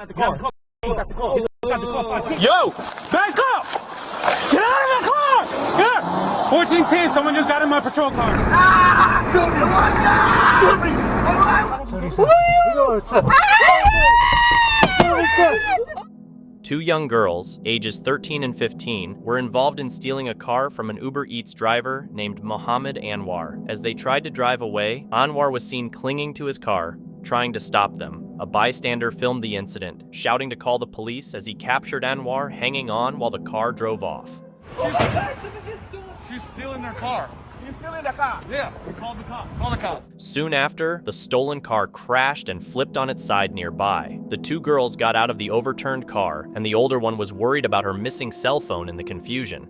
Yo, back up! Get out of the car! Here! 1410, someone just got in my patrol car. Two young girls, ages 13 and 15, were involved in stealing a car from an Uber Eats driver named Mohammed Anwar. As they tried to drive away, Anwar was seen clinging to his car, trying to stop them. A bystander filmed the incident, shouting to call the police as he captured Anwar hanging on while the car drove off. She's stealing their car. You're stealing the car? Yeah, we called the cop. Call the cop. Soon after, the stolen car crashed and flipped on its side nearby. The two girls got out of the overturned car, and the older one was worried about her missing cell phone in the confusion.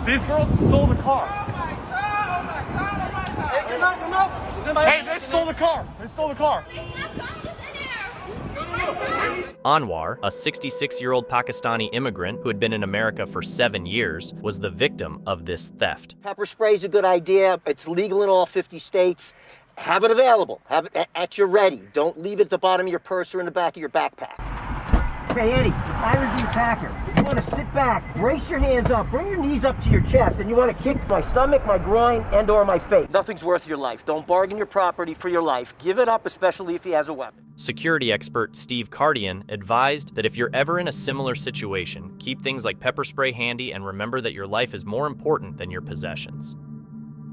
These girls stole the car. Hey, they stole the car. They stole the car. Anwar, a 66-year-old Pakistani immigrant who had been in America for 7 years, was the victim of this theft. Pepper spray is a good idea. It's legal in all 50 states. Have it available. Have it at your ready. Don't leave it at the bottom of your purse or in the back of your backpack. Hey, Eddie, if I was the attacker, you want to sit back, brace your hands up, bring your knees up to your chest, and you want to kick my stomach, my groin, and or my face. Nothing's worth your life. Don't bargain your property for your life. Give it up, especially if he has a weapon. Security expert Steve Cardian advised that if you're ever in a similar situation, keep things like pepper spray handy and remember that your life is more important than your possessions.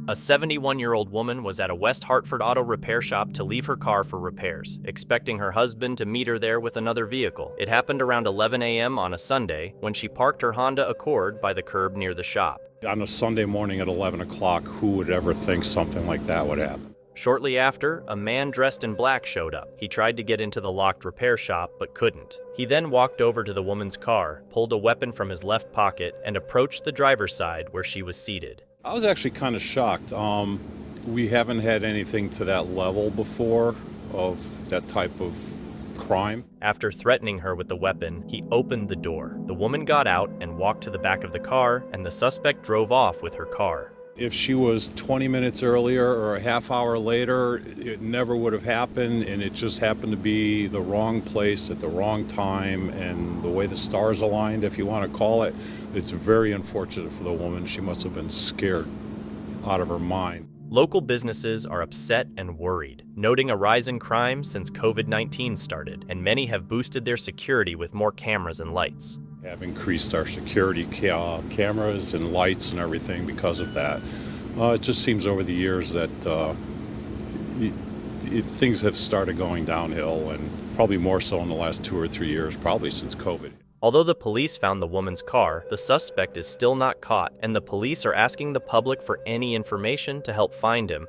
A 71-year-old woman was at a West Hartford auto repair shop to leave her car for repairs, expecting her husband to meet her there with another vehicle. It happened around 11 a.m. on a Sunday when she parked her Honda Accord by the curb near the shop. On a Sunday morning at 11 o'clock, who would ever think something like that would happen? Shortly after, a man dressed in black showed up. He tried to get into the locked repair shop, but couldn't. He then walked over to the woman's car, pulled a weapon from his left pocket, and approached the driver's side where she was seated. I was actually kind of shocked. We haven't had anything to that level before of that type of crime. After threatening her with the weapon, he opened the door. The woman got out and walked to the back of the car, and the suspect drove off with her car. If she was 20 minutes earlier or a half hour later, it never would have happened, and it just happened to be the wrong place at the wrong time, and the way the stars aligned, if you want to call it. It's very unfortunate for the woman. She must have been scared out of her mind. Local businesses are upset and worried, noting a rise in crime since COVID-19 started, and many have boosted their security with more cameras and lights. Have increased our security cameras and lights and everything because of that. It just seems over the years that things have started going downhill, and probably more so in the last 2 or 3 years, probably since COVID. Although the police found the woman's car, the suspect is still not caught, and the police are asking the public for any information to help find him.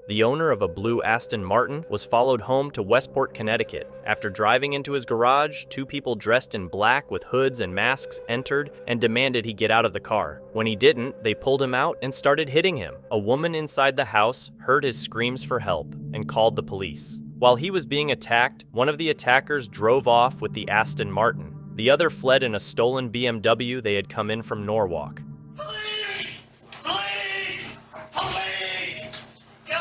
The owner of a blue Aston Martin was followed home to Westport, Connecticut. After driving into his garage, two people dressed in black with hoods and masks entered and demanded he get out of the car. When he didn't, they pulled him out and started hitting him. A woman inside the house heard his screams for help and called the police. While he was being attacked, one of the attackers drove off with the Aston Martin. The other fled in a stolen BMW they had come in from Norwalk. Police! Police! Police! Get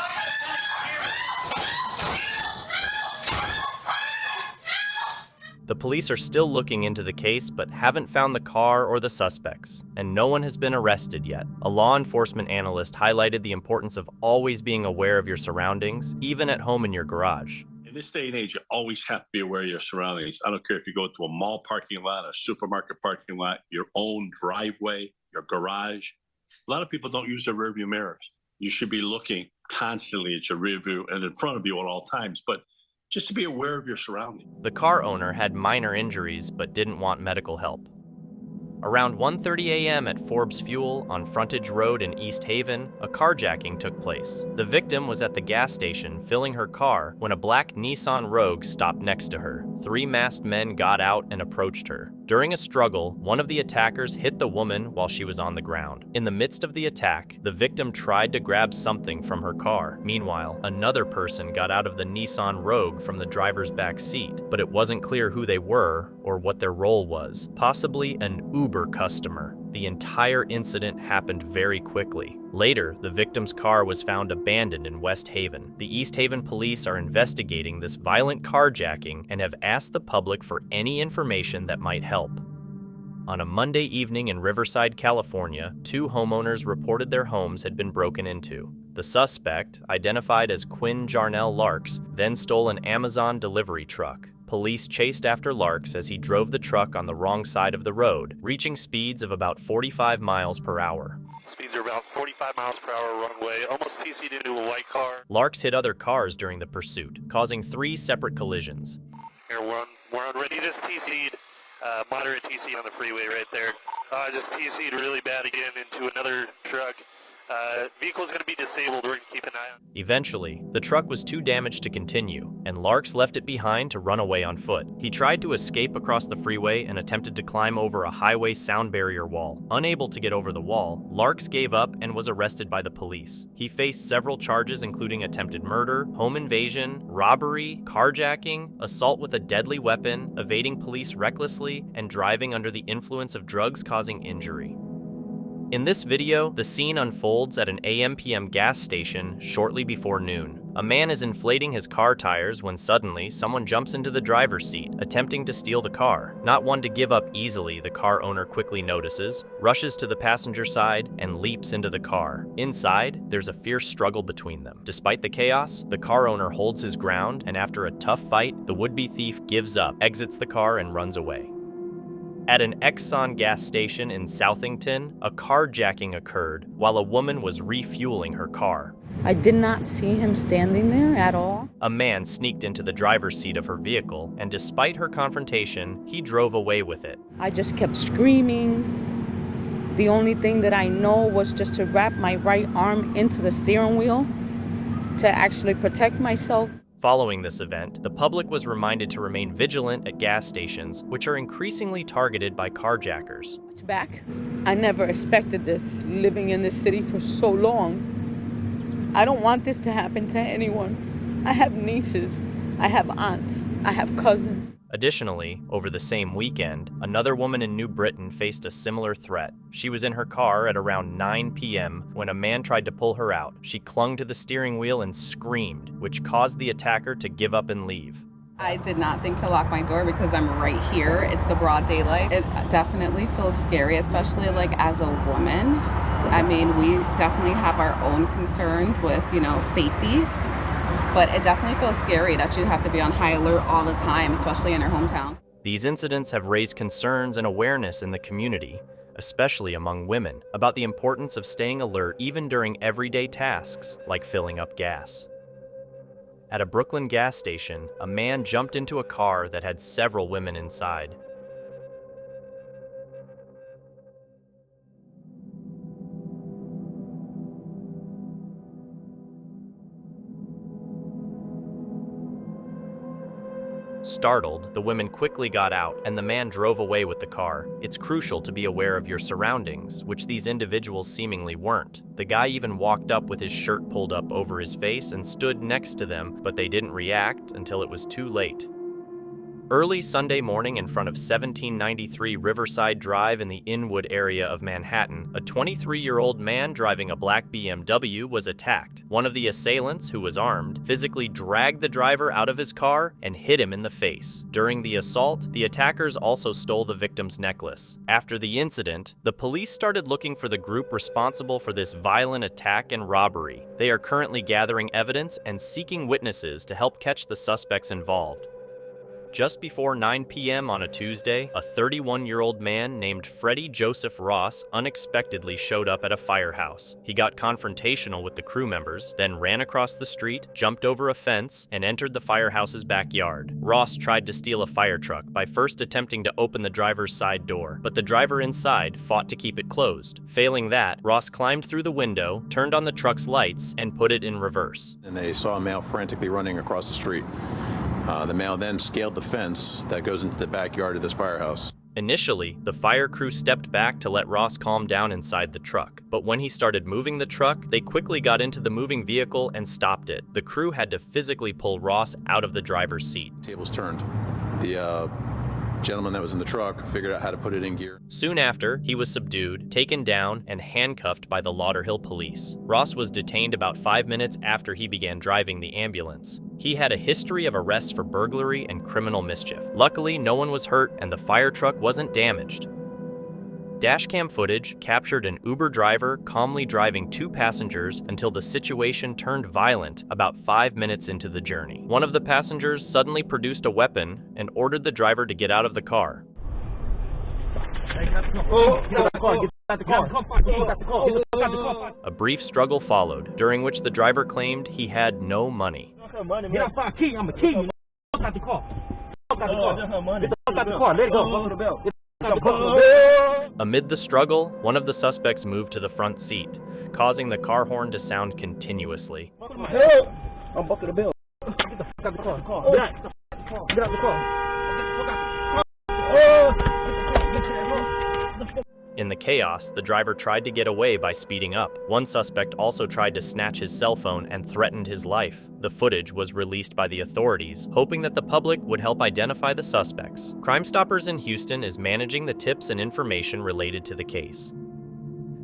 The police are still looking into the case but haven't found the car or the suspects, and no one has been arrested yet. A law enforcement analyst highlighted the importance of always being aware of your surroundings, even at home in your garage. In this day and age, you always have to be aware of your surroundings. I don't care if you go to a mall parking lot, a supermarket parking lot, your own driveway, your garage. A lot of people don't use their rearview mirrors. You should be looking constantly at your rearview and in front of you at all times, but just to be aware of your surroundings. The car owner had minor injuries but didn't want medical help. Around 1:30 a.m. at Forbes Fuel on Frontage Road in East Haven, a carjacking took place. The victim was at the gas station filling her car when a black Nissan Rogue stopped next to her. 3 masked men got out and approached her. During a struggle, one of the attackers hit the woman while she was on the ground. In the midst of the attack, the victim tried to grab something from her car. Meanwhile, another person got out of the Nissan Rogue from the driver's back seat, but it wasn't clear who they were or what their role was, possibly an Uber customer. The entire incident happened very quickly. Later, the victim's car was found abandoned in West Haven. The East Haven police are investigating this violent carjacking and have asked the public for any information that might help. On a Monday evening in Riverside, California, 2 homeowners reported their homes had been broken into. The suspect, identified as Quinn Jarnell Larks, then stole an Amazon delivery truck. Police chased after Larks as he drove the truck on the wrong side of the road, reaching speeds of about 45 miles per hour. Speeds are about 45 miles per hour wrong way, almost TC'd into a white car. Larks hit other cars during the pursuit, causing 3 separate collisions. Here, we're on ready, just TC'd. Moderate TC on the freeway right there. Just TC'd really bad again into another truck. Vehicle's going to be disabled. We're going to keep an eye on it. Eventually, the truck was too damaged to continue, and Larks left it behind to run away on foot. He tried to escape across the freeway and attempted to climb over a highway sound barrier wall. Unable to get over the wall, Larks gave up and was arrested by the police. He faced several charges including attempted murder, home invasion, robbery, carjacking, assault with a deadly weapon, evading police recklessly, and driving under the influence of drugs causing injury. In this video, the scene unfolds at an AM/PM gas station shortly before noon. A man is inflating his car tires when suddenly someone jumps into the driver's seat, attempting to steal the car. Not one to give up easily, the car owner quickly notices, rushes to the passenger side, and leaps into the car. Inside, there's a fierce struggle between them. Despite the chaos, the car owner holds his ground, and after a tough fight, the would-be thief gives up, exits the car, and runs away. At an Exxon gas station in Southington, a carjacking occurred while a woman was refueling her car. I did not see him standing there at all. A man sneaked into the driver's seat of her vehicle, and despite her confrontation, he drove away with it. I just kept screaming. The only thing that I know was just to wrap my right arm into the steering wheel to actually protect myself. Following this event, the public was reminded to remain vigilant at gas stations, which are increasingly targeted by carjackers. Back. I never expected this, living in this city for so long. I don't want this to happen to anyone. I have nieces, I have aunts, I have cousins. Additionally, over the same weekend, another woman in New Britain faced a similar threat. She was in her car at around 9 p.m. when a man tried to pull her out. She clung to the steering wheel and screamed, which caused the attacker to give up and leave. I did not think to lock my door because I'm right here. It's the broad daylight. It definitely feels scary, especially like as a woman. I mean, we definitely have our own concerns with, safety. But it definitely feels scary that you have to be on high alert all the time, especially in your hometown. These incidents have raised concerns and awareness in the community, especially among women, about the importance of staying alert even during everyday tasks like filling up gas. At a Brooklyn gas station, a man jumped into a car that had several women inside. Startled, the women quickly got out, and the man drove away with the car. It's crucial to be aware of your surroundings, which these individuals seemingly weren't. The guy even walked up with his shirt pulled up over his face and stood next to them, but they didn't react until it was too late. Early Sunday morning in front of 1793 Riverside Drive in the Inwood area of Manhattan, a 23-year-old man driving a black BMW was attacked. One of the assailants, who was armed, physically dragged the driver out of his car and hit him in the face. During the assault, the attackers also stole the victim's necklace. After the incident, the police started looking for the group responsible for this violent attack and robbery. They are currently gathering evidence and seeking witnesses to help catch the suspects involved. Just before 9 p.m. on a Tuesday, a 31-year-old man named Freddie Joseph Ross unexpectedly showed up at a firehouse. He got confrontational with the crew members, then ran across the street, jumped over a fence, and entered the firehouse's backyard. Ross tried to steal a fire truck by first attempting to open the driver's side door, but the driver inside fought to keep it closed. Failing that, Ross climbed through the window, turned on the truck's lights, and put it in reverse. And they saw a male frantically running across the street. The male then scaled the fence that goes into the backyard of this firehouse. Initially, the fire crew stepped back to let Ross calm down inside the truck. But when he started moving the truck, they quickly got into the moving vehicle and stopped it. The crew had to physically pull Ross out of the driver's seat. Tables turned. The gentleman that was in the truck figured out how to put it in gear. Soon after, he was subdued, taken down, and handcuffed by the Lauderhill police. Ross was detained about 5 minutes after he began driving the ambulance. He had a history of arrests for burglary and criminal mischief. Luckily, no one was hurt and the fire truck wasn't damaged. Dashcam footage captured an Uber driver calmly driving 2 passengers until the situation turned violent about 5 minutes into the journey. One of the passengers suddenly produced a weapon and ordered the driver to get out of the car. A brief struggle followed, during which the driver claimed he had no money. Amid the struggle, one of the suspects moved to the front seat, causing the car horn to sound continuously. In the chaos, the driver tried to get away by speeding up. One suspect also tried to snatch his cell phone and threatened his life. The footage was released by the authorities, hoping that the public would help identify the suspects. Crime Stoppers in Houston is managing the tips and information related to the case.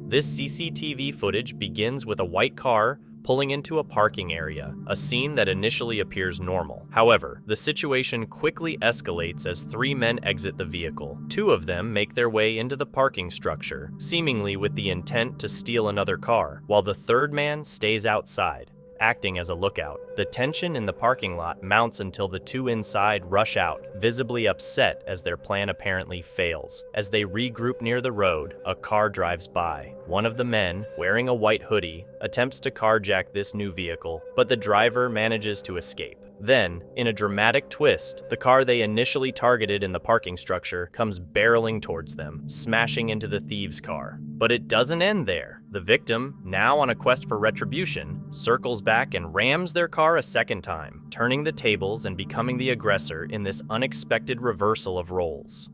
This CCTV footage begins with a white car pulling into a parking area, a scene that initially appears normal. However, the situation quickly escalates as 3 men exit the vehicle. 2 of them make their way into the parking structure, seemingly with the intent to steal another car, while the 3rd man stays outside, acting as a lookout. The tension in the parking lot mounts until the 2 inside rush out, visibly upset as their plan apparently fails. As they regroup near the road, a car drives by. One of the men, wearing a white hoodie, attempts to carjack this new vehicle, but the driver manages to escape. Then, in a dramatic twist, the car they initially targeted in the parking structure comes barreling towards them, smashing into the thieves' car. But it doesn't end there. The victim, now on a quest for retribution, circles back and rams their car a second time, turning the tables and becoming the aggressor in this unexpected reversal of roles.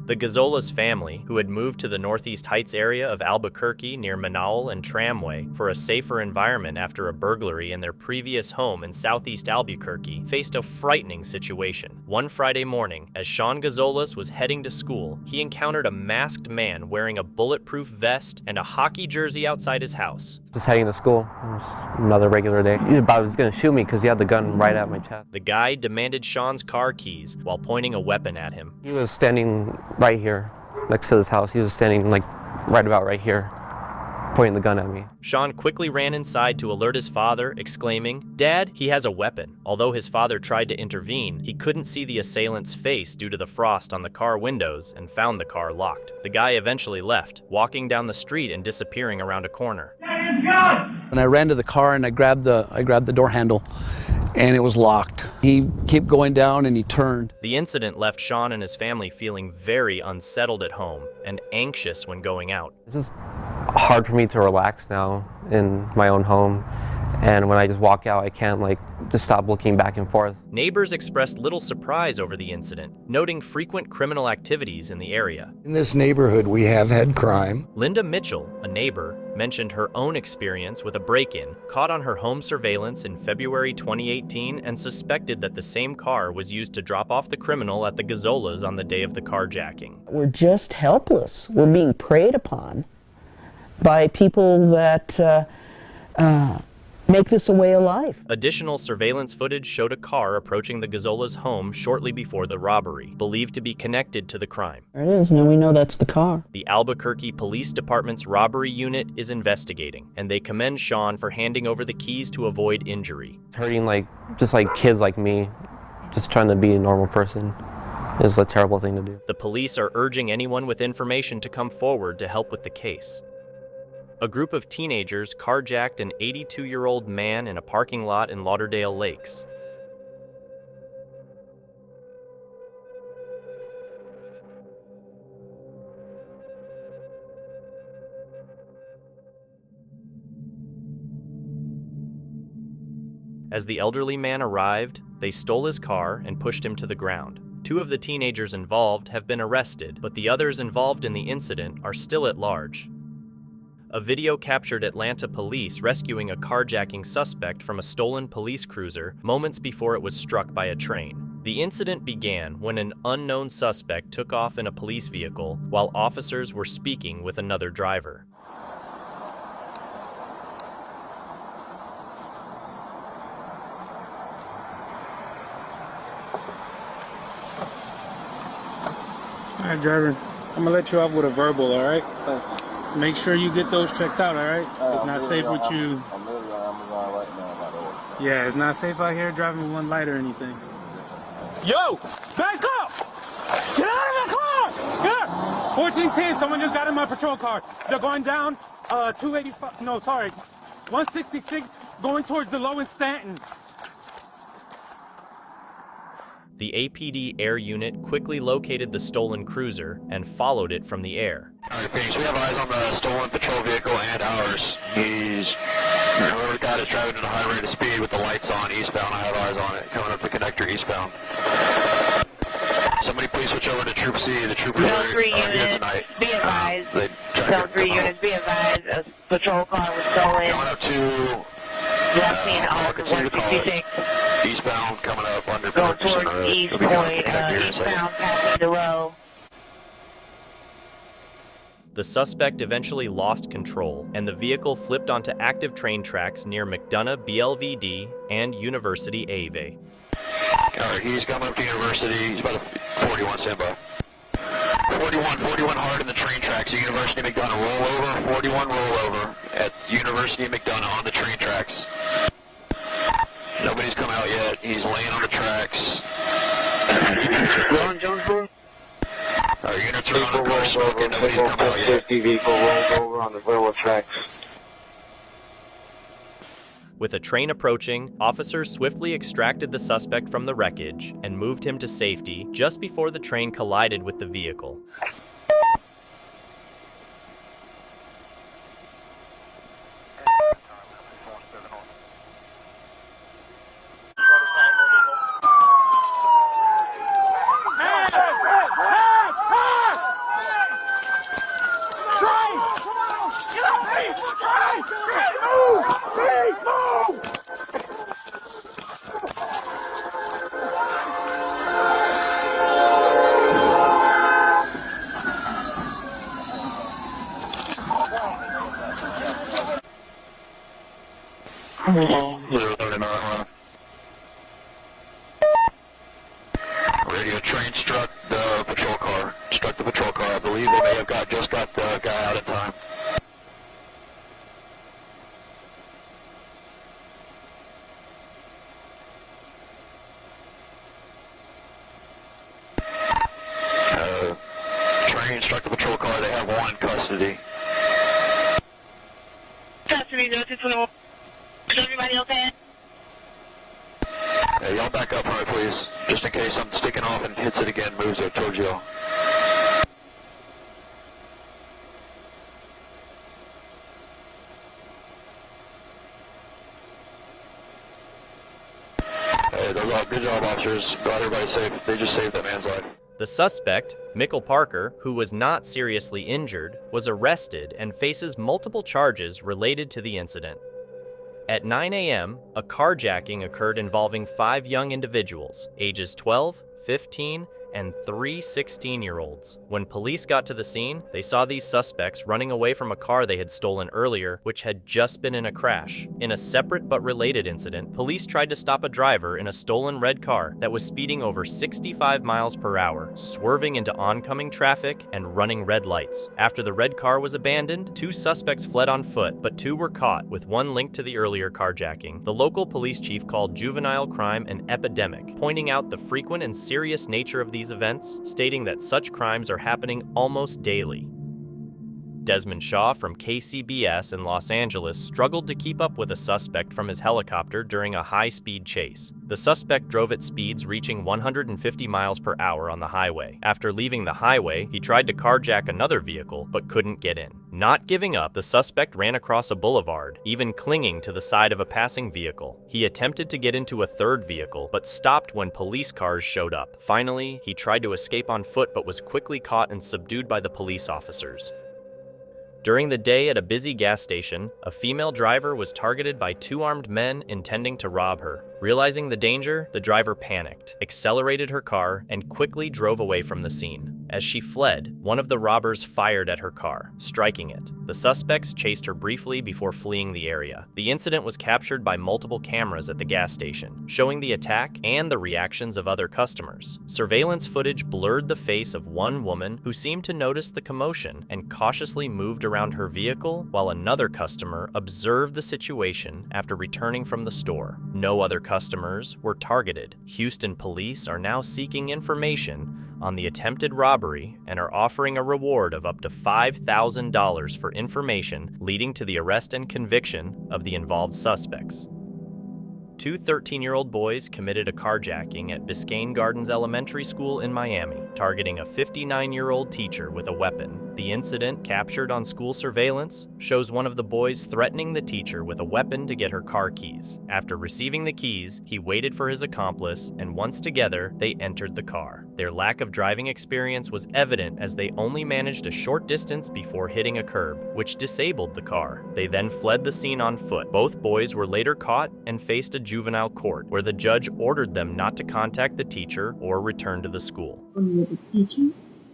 The Gazzola's family, who had moved to the Northeast Heights area of Albuquerque near Manaul and Tramway for a safer environment after a burglary in their previous home in Southeast Albuquerque, faced a frightening situation. One Friday morning, as Sean Gazzolas was heading to school, he encountered a masked man wearing a bulletproof vest and a hockey jersey outside his house. Just heading to school. It was another regular day. He was going to shoot me because he had the gun right at my chest. The guy demanded Sean's car keys while pointing a weapon at him. He was standing right here next to his house. He was standing like right about right here, pointing the gun at me. Sean quickly ran inside to alert his father, exclaiming, "Dad, he has a weapon." Although his father tried to intervene, he couldn't see the assailant's face due to the frost on the car windows and found the car locked. The guy eventually left, walking down the street and disappearing around a corner. And I ran to the car and I grabbed the door handle, and it was locked. He kept going down and he turned. The incident left Sean and his family feeling very unsettled at home and anxious when going out. It's just hard for me to relax now in my own home. And when I just walk out, I can't just stop looking back and forth. Neighbors expressed little surprise over the incident, noting frequent criminal activities in the area. In this neighborhood, we have had crime. Linda Mitchell, a neighbor, mentioned her own experience with a break-in caught on her home surveillance in February 2018 and suspected that the same car was used to drop off the criminal at the Gazzolas on the day of the carjacking. We're just helpless. We're being preyed upon by people that make this a way of life. Additional surveillance footage showed a car approaching the Gazzola's home shortly before the robbery, believed to be connected to the crime. There it is. Now we know that's the car. The Albuquerque Police Department's robbery unit is investigating, and they commend Sean for handing over the keys to avoid injury. Hurting just like kids like me, just trying to be a normal person, is a terrible thing to do. The police are urging anyone with information to come forward to help with the case. A group of teenagers carjacked an 82-year-old man in a parking lot in Lauderdale Lakes. As the elderly man arrived, they stole his car and pushed him to the ground. 2 of the teenagers involved have been arrested, but the others involved in the incident are still at large. A video captured Atlanta police rescuing a carjacking suspect from a stolen police cruiser moments before it was struck by a train. The incident began when an unknown suspect took off in a police vehicle while officers were speaking with another driver. All right, driver, I'm gonna let you off with a verbal, all right? Make sure you get those checked out, all right? It's not safe with you. I'm literally on Amazon right now, by the way. Yeah, it's not safe out here driving with one light or anything. Yo, back up! Get out of the car! Here! 1410, someone just got in my patrol car. They're going down 285, no, sorry, 166, going towards the Low in Stanton. The APD air unit quickly located the stolen cruiser and followed it from the air. Alright, Phoenix, we have eyes on the stolen patrol vehicle and ours. Whoever got it driving at a high rate of speed with the lights on eastbound. I have eyes on it, coming up the connector eastbound. Somebody please switch over to Troop C. The troopers Zone are 3 here units, tonight. be advised. Zone 3 units, be advised. A patrol car was stolen. Going up to Left hand off of 166. Eastbound, coming up under Going towards East Point, eastbound, passing the low. The suspect eventually lost control, and the vehicle flipped onto active train tracks near McDonough BLVD and University Ave. Alright, he's coming up to University. He's about a 41 standby. 41 hard in the train tracks at University McDonough. Roll over, 41 roll over at University McDonough on the train tracks. Nobody's come out yet. He's laying on the tracks. Jonesboro? Our units are on the car smoking. Nobody's come out yet. Safety vehicle rolled over on the railroad tracks. With a train approaching, officers swiftly extracted the suspect from the wreckage and moved him to safety just before the train collided with the vehicle. Radio train struck the patrol car. Struck the patrol car. I believe they may have just got the guy out in time. Train struck the patrol car. They have one in custody. Custody, no 221. Is everybody okay? Hey, y'all back up from it, please. Just in case something sticking off and hits it again, moves it towards y'all. Hey, those are good job, officers. Got everybody safe. They just saved that man's life. The suspect, Michael Parker, who was not seriously injured, was arrested and faces multiple charges related to the incident. At 9 a.m., a carjacking occurred involving 5 young individuals, ages 12, 15, and 3 16-year-olds. When police got to the scene, they saw these suspects running away from a car they had stolen earlier, which had just been in a crash. In a separate but related incident, police tried to stop a driver in a stolen red car that was speeding over 65 miles per hour, swerving into oncoming traffic and running red lights. After the red car was abandoned, 2 suspects fled on foot, but 2 were caught, with 1 linked to the earlier carjacking. The local police chief called juvenile crime an epidemic, pointing out the frequent and serious nature of these events, stating that such crimes are happening almost daily. Desmond Shaw from KCBS in Los Angeles struggled to keep up with a suspect from his helicopter during a high-speed chase. The suspect drove at speeds reaching 150 miles per hour on the highway. After leaving the highway, he tried to carjack another vehicle, but couldn't get in. Not giving up, the suspect ran across a boulevard, even clinging to the side of a passing vehicle. He attempted to get into a third vehicle, but stopped when police cars showed up. Finally, he tried to escape on foot, but was quickly caught and subdued by the police officers. During the day at a busy gas station, a female driver was targeted by 2 armed men intending to rob her. Realizing the danger, the driver panicked, accelerated her car, and quickly drove away from the scene. As she fled, one of the robbers fired at her car, striking it. The suspects chased her briefly before fleeing the area. The incident was captured by multiple cameras at the gas station, showing the attack and the reactions of other customers. Surveillance footage blurred the face of one woman who seemed to notice the commotion and cautiously moved around her vehicle, while another customer observed the situation after returning from the store. No other customers were targeted. Houston police are now seeking information on the attempted robbery and are offering a reward of up to $5,000 for information leading to the arrest and conviction of the involved suspects. 2 13-year-old boys committed a carjacking at Biscayne Gardens Elementary School in Miami, targeting a 59-year-old teacher with a weapon. The incident, captured on school surveillance, shows one of the boys threatening the teacher with a weapon to get her car keys. After receiving the keys, he waited for his accomplice, and once together, they entered the car. Their lack of driving experience was evident as they only managed a short distance before hitting a curb, which disabled the car. They then fled the scene on foot. Both boys were later caught and faced a juvenile court, where the judge ordered them not to contact the teacher or return to the school.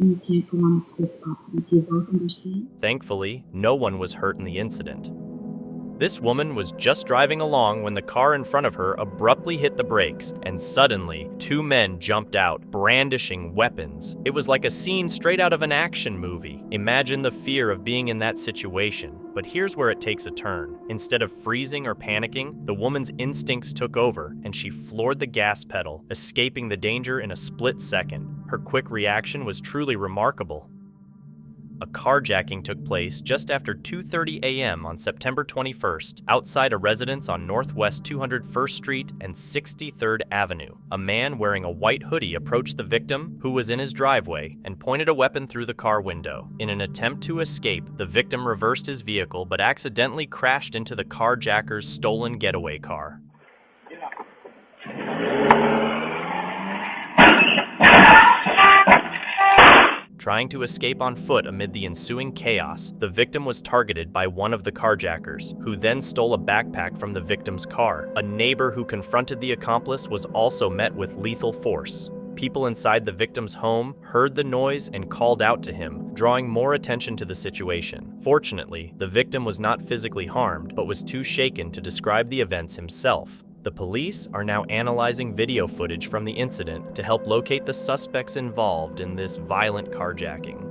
You can't go on a school property. Do you both understand? Thankfully, no one was hurt in the incident. This woman was just driving along when the car in front of her abruptly hit the brakes, and suddenly, 2 men jumped out, brandishing weapons. It was like a scene straight out of an action movie. Imagine the fear of being in that situation. But here's where it takes a turn. Instead of freezing or panicking, the woman's instincts took over, and she floored the gas pedal, escaping the danger in a split second. Her quick reaction was truly remarkable. A carjacking took place just after 2:30 a.m. on September 21st, outside a residence on Northwest 201st Street and 63rd Avenue. A man wearing a white hoodie approached the victim, who was in his driveway, and pointed a weapon through the car window. In an attempt to escape, the victim reversed his vehicle but accidentally crashed into the carjacker's stolen getaway car. Trying to escape on foot amid the ensuing chaos, the victim was targeted by one of the carjackers, who then stole a backpack from the victim's car. A neighbor who confronted the accomplice was also met with lethal force. People inside the victim's home heard the noise and called out to him, drawing more attention to the situation. Fortunately, the victim was not physically harmed, but was too shaken to describe the events himself. The police are now analyzing video footage from the incident to help locate the suspects involved in this violent carjacking.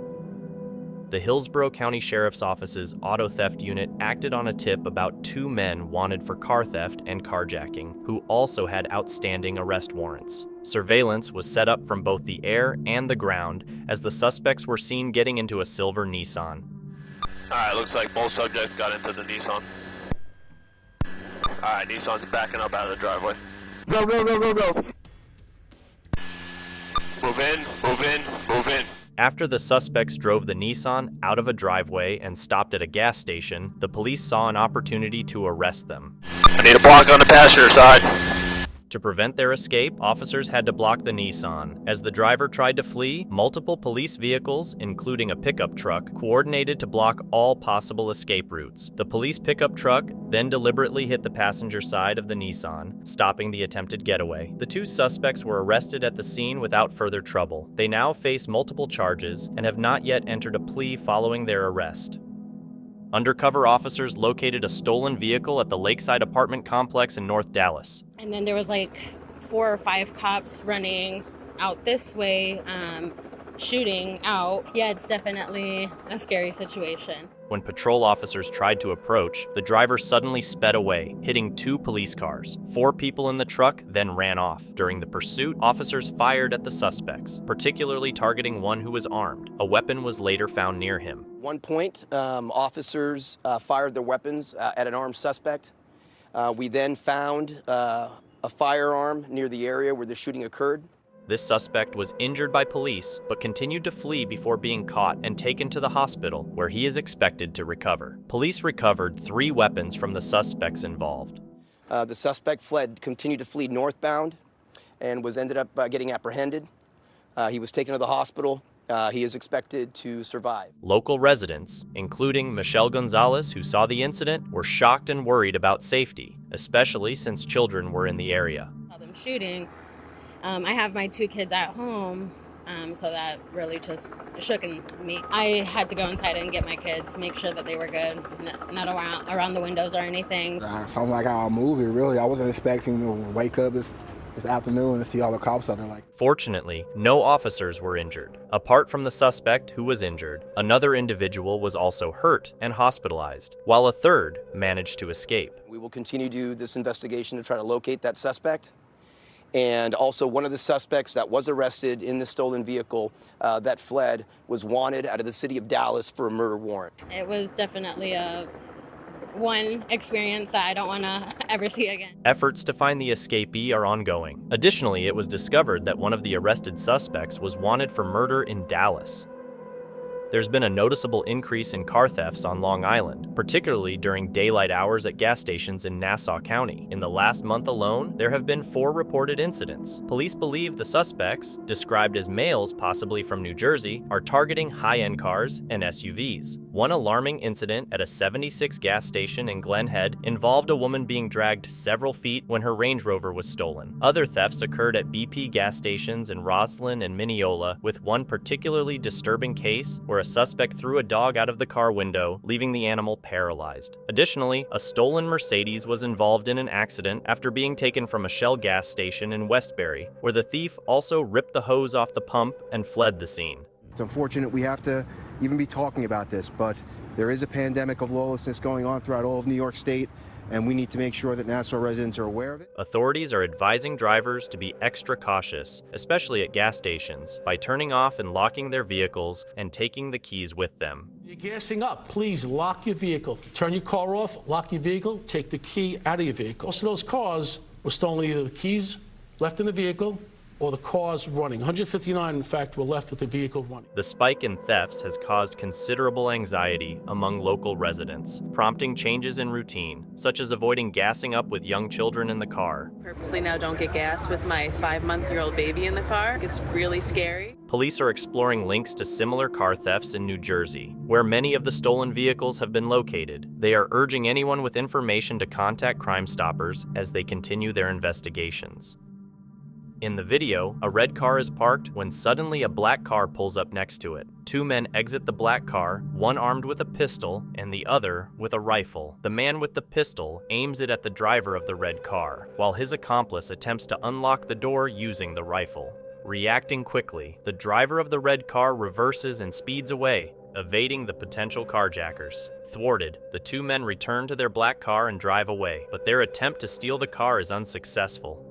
The Hillsborough County Sheriff's Office's auto theft unit acted on a tip about 2 men wanted for car theft and carjacking, who also had outstanding arrest warrants. Surveillance was set up from both the air and the ground as the suspects were seen getting into a silver Nissan. Alright, looks like both subjects got into the Nissan. Alright, Nissan's backing up out of the driveway. Go, go, go, go, go. Move in, move in, move in. After the suspects drove the Nissan out of a driveway and stopped at a gas station, the police saw an opportunity to arrest them. I need a block on the passenger side. To prevent their escape, officers had to block the Nissan. As the driver tried to flee, multiple police vehicles, including a pickup truck, coordinated to block all possible escape routes. The police pickup truck then deliberately hit the passenger side of the Nissan, stopping the attempted getaway. The 2 suspects were arrested at the scene without further trouble. They now face multiple charges and have not yet entered a plea following their arrest. Undercover officers located a stolen vehicle at the Lakeside apartment complex in North Dallas. And then there was like 4 or 5 cops running out this way, shooting out. Yeah, it's definitely a scary situation. When patrol officers tried to approach, the driver suddenly sped away, hitting 2 police cars. 4 people in the truck then ran off. During the pursuit, officers fired at the suspects, particularly targeting one who was armed. A weapon was later found near him. One point, officers fired their weapons at an armed suspect. We then found a firearm near the area where the shooting occurred. This suspect was injured by police, but continued to flee before being caught and taken to the hospital, where he is expected to recover. Police recovered 3 weapons from the suspects involved. The suspect continued to flee northbound, and ended up getting apprehended. He was taken to the hospital. He is expected to survive. Local residents, including Michelle Gonzalez, who saw the incident, were shocked and worried about safety, especially since children were in the area. Saw them shooting. I have my 2 kids at home, so that really just shook me. I had to go inside and get my kids, make sure that they were good, not around the windows or anything. Sounds like our movie, really. I wasn't expecting to wake up this afternoon and see all the cops out there like. Fortunately, no officers were injured. Apart from the suspect who was injured, another individual was also hurt and hospitalized, while a third managed to escape. We will continue to do this investigation to try to locate that suspect. And also one of the suspects that was arrested in the stolen vehicle that fled was wanted out of the city of Dallas for a murder warrant. It was definitely one experience that I don't want to ever see again. Efforts to find the escapee are ongoing. Additionally, it was discovered that one of the arrested suspects was wanted for murder in Dallas. There's been a noticeable increase in car thefts on Long Island, particularly during daylight hours at gas stations in Nassau County. In the last month alone, there have been 4 reported incidents. Police believe the suspects, described as males possibly from New Jersey, are targeting high-end cars and SUVs. One alarming incident at a 76 gas station in Glen Head involved a woman being dragged several feet when her Range Rover was stolen. Other thefts occurred at BP gas stations in Roslyn and Mineola, with one particularly disturbing case where a suspect threw a dog out of the car window, leaving the animal paralyzed. Additionally, a stolen Mercedes was involved in an accident after being taken from a Shell gas station in Westbury, where the thief also ripped the hose off the pump and fled the scene. It's unfortunate we have to even be talking about this, but there is a pandemic of lawlessness going on throughout all of New York State, and we need to make sure that Nassau residents are aware of it. Authorities are advising drivers to be extra cautious, especially at gas stations, by turning off and locking their vehicles and taking the keys with them. You're gassing up. Please lock your vehicle. Turn your car off, lock your vehicle, take the key out of your vehicle. Most of those cars were stolen, either the keys left in the vehicle or the cars running. 159, in fact, were left with the vehicle running. The spike in thefts has caused considerable anxiety among local residents, prompting changes in routine, such as avoiding gassing up with young children in the car. Purposely now don't get gas with my 5-month-old baby in the car. It's really scary. Police are exploring links to similar car thefts in New Jersey, where many of the stolen vehicles have been located. They are urging anyone with information to contact Crime Stoppers as they continue their investigations. In the video, a red car is parked when suddenly a black car pulls up next to it. 2 men exit the black car, one armed with a pistol and the other with a rifle. The man with the pistol aims it at the driver of the red car, while his accomplice attempts to unlock the door using the rifle. Reacting quickly, the driver of the red car reverses and speeds away, evading the potential carjackers. Thwarted, the 2 men return to their black car and drive away, but their attempt to steal the car is unsuccessful.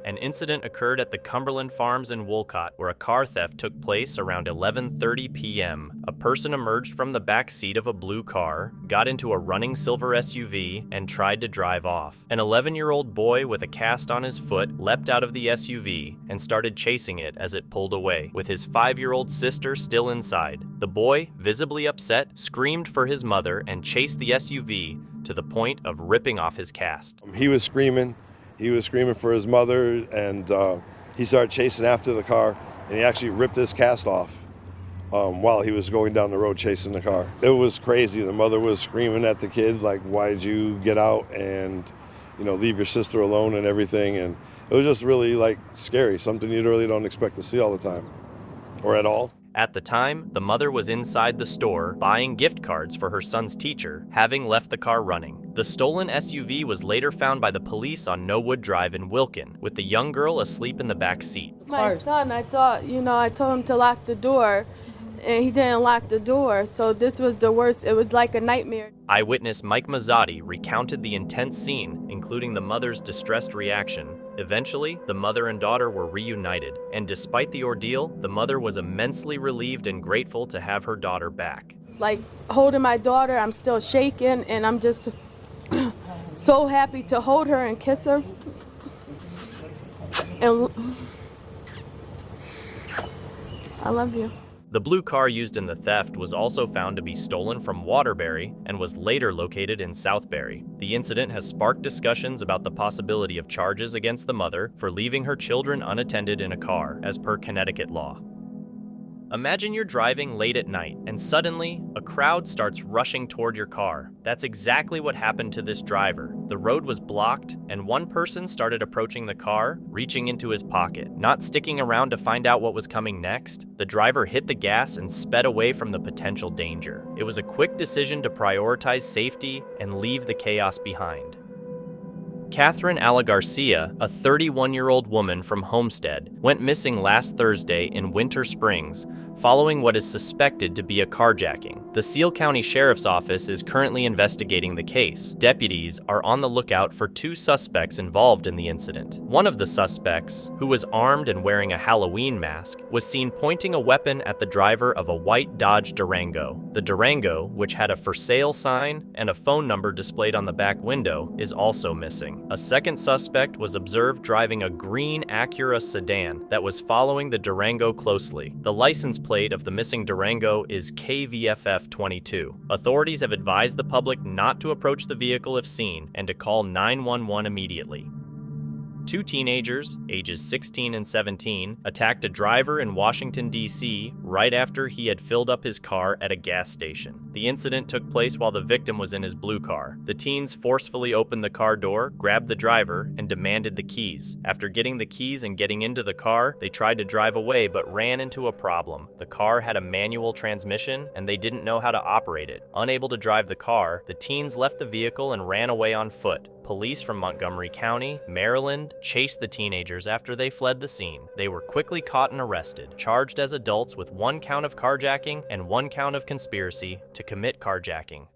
An incident occurred at the Cumberland Farms in Wolcott, where a car theft took place around 11:30 p.m. A person emerged from the back seat of a blue car, got into a running silver SUV, and tried to drive off. An 11-year-old boy with a cast on his foot leapt out of the SUV and started chasing it as it pulled away, with his 5-year-old sister still inside. The boy, visibly upset, screamed for his mother and chased the SUV to the point of ripping off his cast. He was screaming. He was screaming for his mother, and he started chasing after the car, and he actually ripped his cast off while he was going down the road chasing the car. It was crazy. The mother was screaming at the kid, like, why'd you get out and, leave your sister alone and everything. And it was just really, scary, something you really don't expect to see all the time, or at all. At the time, the mother was inside the store buying gift cards for her son's teacher, having left the car running. The stolen SUV was later found by the police on Knowood Drive in Wilkin, with the young girl asleep in the back seat. My son, I thought, I told him to lock the door, and he didn't lock the door, so this was the worst. It was like a nightmare. Eyewitness Mike Mazzotti recounted the intense scene, including the mother's distressed reaction. Eventually, the mother and daughter were reunited, and despite the ordeal, the mother was immensely relieved and grateful to have her daughter back. Like holding my daughter, I'm still shaking, and I'm just so happy to hold her and kiss her. And I love you. The blue car used in the theft was also found to be stolen from Waterbury and was later located in Southbury. The incident has sparked discussions about the possibility of charges against the mother for leaving her children unattended in a car, as per Connecticut law. Imagine you're driving late at night and suddenly a crowd starts rushing toward your car. That's exactly what happened to this driver. The road was blocked and one person started approaching the car, reaching into his pocket. Not sticking around to find out what was coming next, the driver hit the gas and sped away from the potential danger. It was a quick decision to prioritize safety and leave the chaos behind. Catherine Alla Garcia, a 31-year-old woman from Homestead, went missing last Thursday in Winter Springs following what is suspected to be a carjacking. The Seal County Sheriff's Office is currently investigating the case. Deputies are on the lookout for 2 suspects involved in the incident. One of the suspects, who was armed and wearing a Halloween mask, was seen pointing a weapon at the driver of a white Dodge Durango. The Durango, which had a for sale sign and a phone number displayed on the back window, is also missing. A second suspect was observed driving a green Acura sedan that was following the Durango closely. The license plate of the missing Durango is KVFF22. Authorities have advised the public not to approach the vehicle if seen and to call 911 immediately. 2 teenagers, ages 16 and 17, attacked a driver in Washington, D.C. right after he had filled up his car at a gas station. The incident took place while the victim was in his blue car. The teens forcefully opened the car door, grabbed the driver, and demanded the keys. After getting the keys and getting into the car, they tried to drive away but ran into a problem. The car had a manual transmission and they didn't know how to operate it. Unable to drive the car, the teens left the vehicle and ran away on foot. Police from Montgomery County, Maryland, chased the teenagers after they fled the scene. They were quickly caught and arrested, charged as adults with 1 count of carjacking and 1 count of conspiracy to commit carjacking.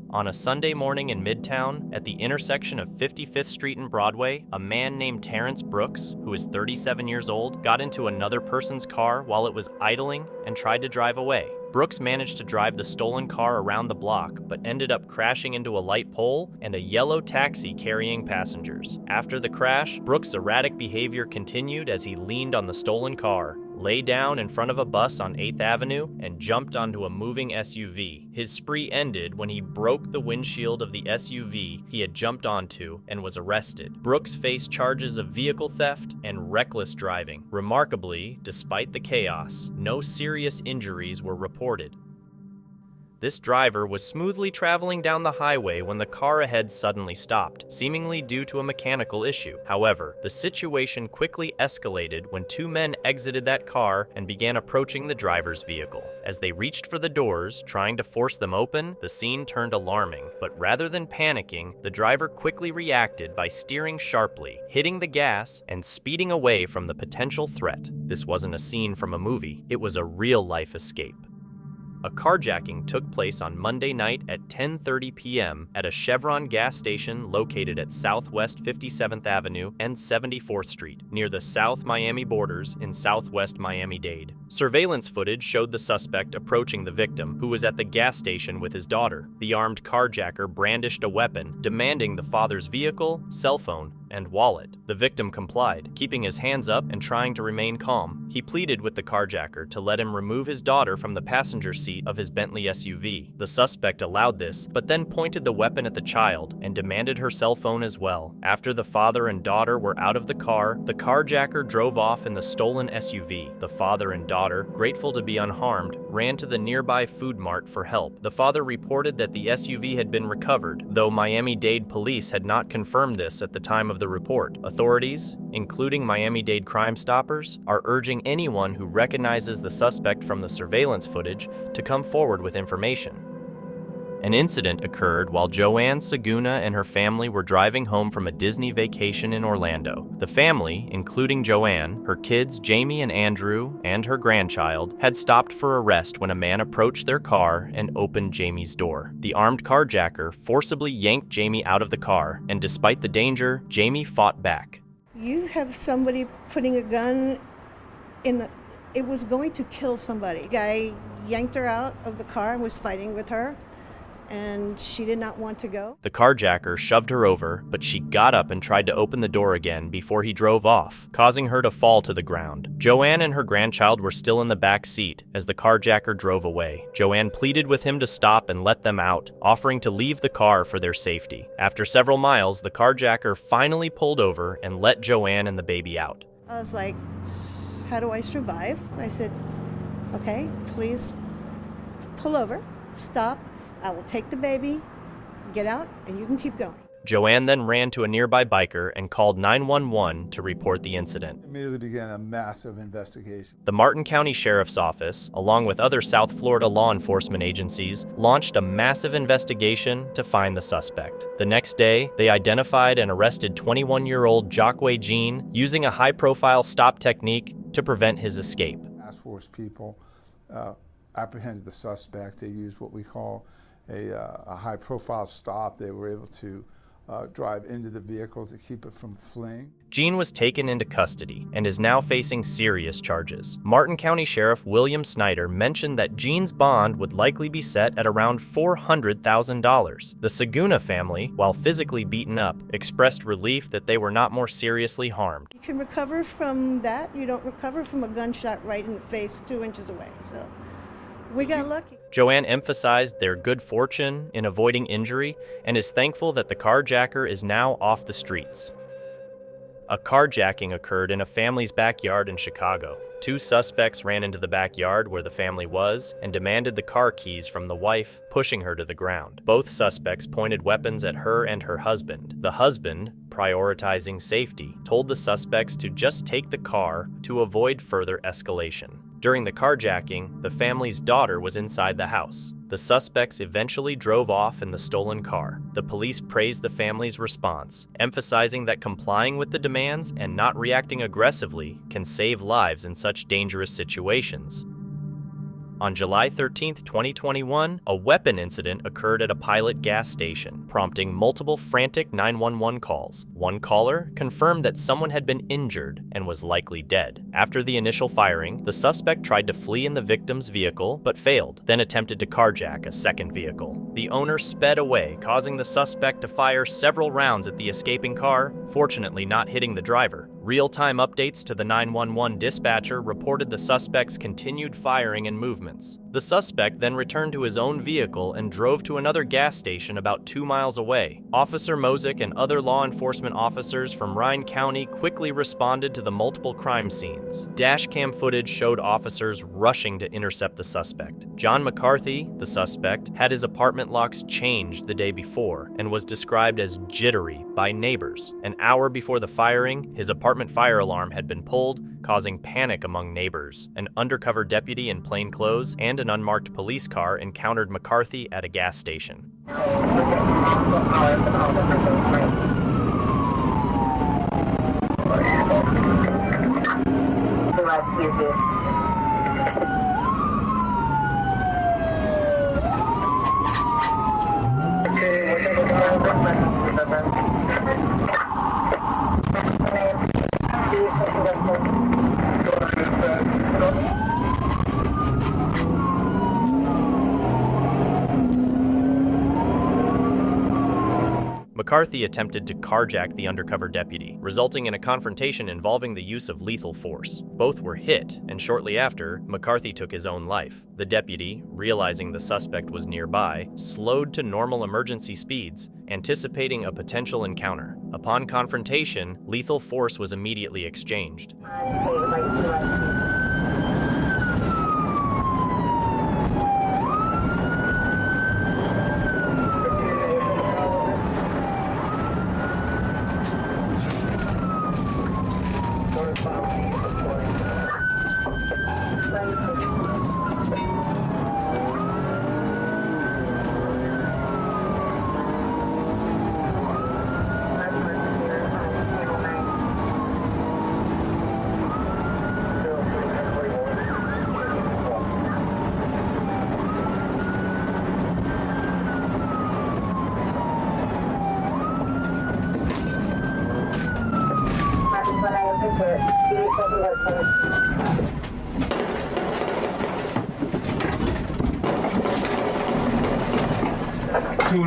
On a Sunday morning in Midtown, at the intersection of 55th Street and Broadway, a man named Terrence Brooks, who is 37 years old, got into another person's car while it was idling and tried to drive away. Brooks managed to drive the stolen car around the block, but ended up crashing into a light pole and a yellow taxi carrying passengers. After the crash, Brooks' erratic behavior continued as he leaned on the stolen car, lay down in front of a bus on 8th Avenue, and jumped onto a moving SUV. His spree ended when he broke the windshield of the SUV he had jumped onto and was arrested. Brooks faced charges of vehicle theft and reckless driving. Remarkably, despite the chaos, no serious injuries were reported. This driver was smoothly traveling down the highway when the car ahead suddenly stopped, seemingly due to a mechanical issue. However, the situation quickly escalated when 2 men exited that car and began approaching the driver's vehicle. As they reached for the doors, trying to force them open, the scene turned alarming. But rather than panicking, the driver quickly reacted by steering sharply, hitting the gas, and speeding away from the potential threat. This wasn't a scene from a movie, it was a real-life escape. A carjacking took place on Monday night at 10:30 p.m. at a Chevron gas station located at Southwest 57th Avenue and 74th Street, near the South Miami borders in southwest Miami-Dade. Surveillance footage showed the suspect approaching the victim, who was at the gas station with his daughter. The armed carjacker brandished a weapon, demanding the father's vehicle, cell phone, and wallet. The victim complied, keeping his hands up and trying to remain calm. He pleaded with the carjacker to let him remove his daughter from the passenger seat of his Bentley SUV. The suspect allowed this, but then pointed the weapon at the child and demanded her cell phone as well. After the father and daughter were out of the car, the carjacker drove off in the stolen SUV. The father and daughter, grateful to be unharmed, ran to the nearby food mart for help. The father reported that the SUV had been recovered, though Miami-Dade police had not confirmed this at the time of the report. Authorities, including Miami-Dade Crime Stoppers, are urging anyone who recognizes the suspect from the surveillance footage to come forward with information. An incident occurred while Joanne Saguna and her family were driving home from a Disney vacation in Orlando. The family, including Joanne, her kids Jamie and Andrew, and her grandchild, had stopped for a rest when a man approached their car and opened Jamie's door. The armed carjacker forcibly yanked Jamie out of the car, and despite the danger, Jamie fought back. You have somebody putting a gun in it was going to kill somebody. The guy yanked her out of the car and was fighting with her, and she did not want to go. The carjacker shoved her over, but she got up and tried to open the door again before he drove off, causing her to fall to the ground. Joanne and her grandchild were still in the back seat as the carjacker drove away. Joanne pleaded with him to stop and let them out, offering to leave the car for their safety. After several miles, the carjacker finally pulled over and let Joanne and the baby out. I was like, how do I survive? I said, Okay, please pull over, stop. I will take the baby, get out, and you can keep going. Joanne then ran to a nearby biker and called 911 to report the incident. Immediately began a massive investigation. The Martin County Sheriff's Office, along with other South Florida law enforcement agencies, launched a massive investigation to find the suspect. The next day, they identified and arrested 21-year-old Jacques Jean using a high-profile stop technique to prevent his escape. Task force people apprehended the suspect. They used what we call a high-profile stop. They were able to drive into the vehicle to keep it from fleeing. Jean was taken into custody and is now facing serious charges. Martin County Sheriff William Snyder mentioned that Jean's bond would likely be set at around $400,000. The Saguna family, while physically beaten up, expressed relief that they were not more seriously harmed. You can recover from that. You don't recover from a gunshot right in the face 2 inches away. So we got lucky. Joanne emphasized their good fortune in avoiding injury and is thankful that the carjacker is now off the streets. A carjacking occurred in a family's backyard in Chicago. 2 suspects ran into the backyard where the family was and demanded the car keys from the wife, pushing her to the ground. Both suspects pointed weapons at her and her husband. The husband, prioritizing safety, told the suspects to just take the car to avoid further escalation. During the carjacking, the family's daughter was inside the house. The suspects eventually drove off in the stolen car. The police praised the family's response, emphasizing that complying with the demands and not reacting aggressively can save lives in such dangerous situations. On July 13, 2021, a weapon incident occurred at a Pilot gas station, prompting multiple frantic 911 calls. One caller confirmed that someone had been injured and was likely dead. After the initial firing, the suspect tried to flee in the victim's vehicle but failed, then attempted to carjack a second vehicle. The owner sped away, causing the suspect to fire several rounds at the escaping car, fortunately not hitting the driver. Real-time updates to the 911 dispatcher reported the suspect's continued firing and movements. The suspect then returned to his own vehicle and drove to another gas station about 2 miles away. Officer Mosick and other law enforcement officers from Rhine County quickly responded to the multiple crime scenes. Dashcam footage showed officers rushing to intercept the suspect. John McCarthy, the suspect, had his apartment locks changed the day before and was described as jittery by neighbors. An hour before the firing, his apartment fire alarm had been pulled, causing panic among neighbors. An undercover deputy in plain clothes and an unmarked police car encountered McCarthy at a gas station. McCarthy attempted to carjack the undercover deputy, resulting in a confrontation involving the use of lethal force. Both were hit, and shortly after, McCarthy took his own life. The deputy, realizing the suspect was nearby, slowed to normal emergency speeds, anticipating a potential encounter. Upon confrontation, lethal force was immediately exchanged.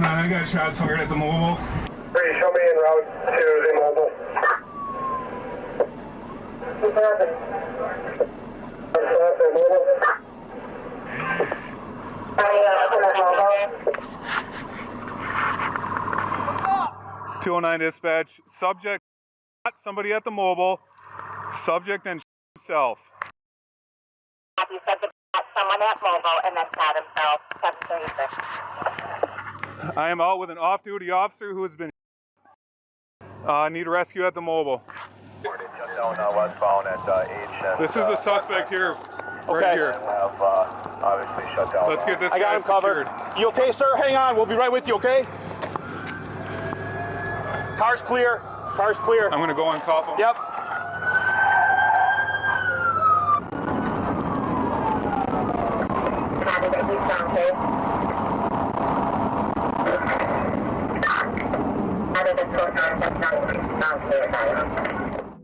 I got shots fired at the mobile. Please show me en route to the mobile. What's happening? The mobile. 209 dispatch. Subject shot somebody at the mobile. Subject then himself. someone at mobile and then shot himself. 736. I am out with an off-duty officer who has been need rescue at the mobile. This is the suspect here, right here. Let's get this guy secured. You okay, sir? Hang on. We'll be right with you, okay? Car's clear. Car's clear. I'm going to go and cuff him. Yep.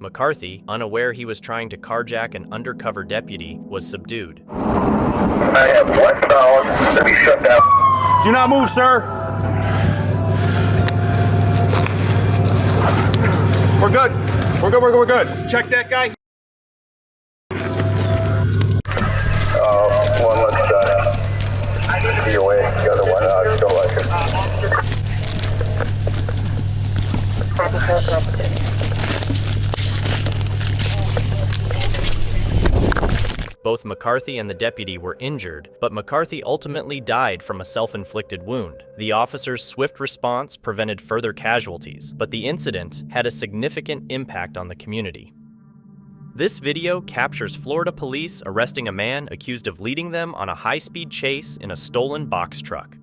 McCarthy, unaware he was trying to carjack an undercover deputy, was subdued. I have westbound to be shut down. Do not move, sir. We're good. We're good. We're good. Check that guy. One left side. Be away. The other one, don't like it. Both McCarthy and the deputy were injured, but McCarthy ultimately died from a self-inflicted wound. The officer's swift response prevented further casualties, but the incident had a significant impact on the community. This video captures Florida police arresting a man accused of leading them on a high-speed chase in a stolen box truck.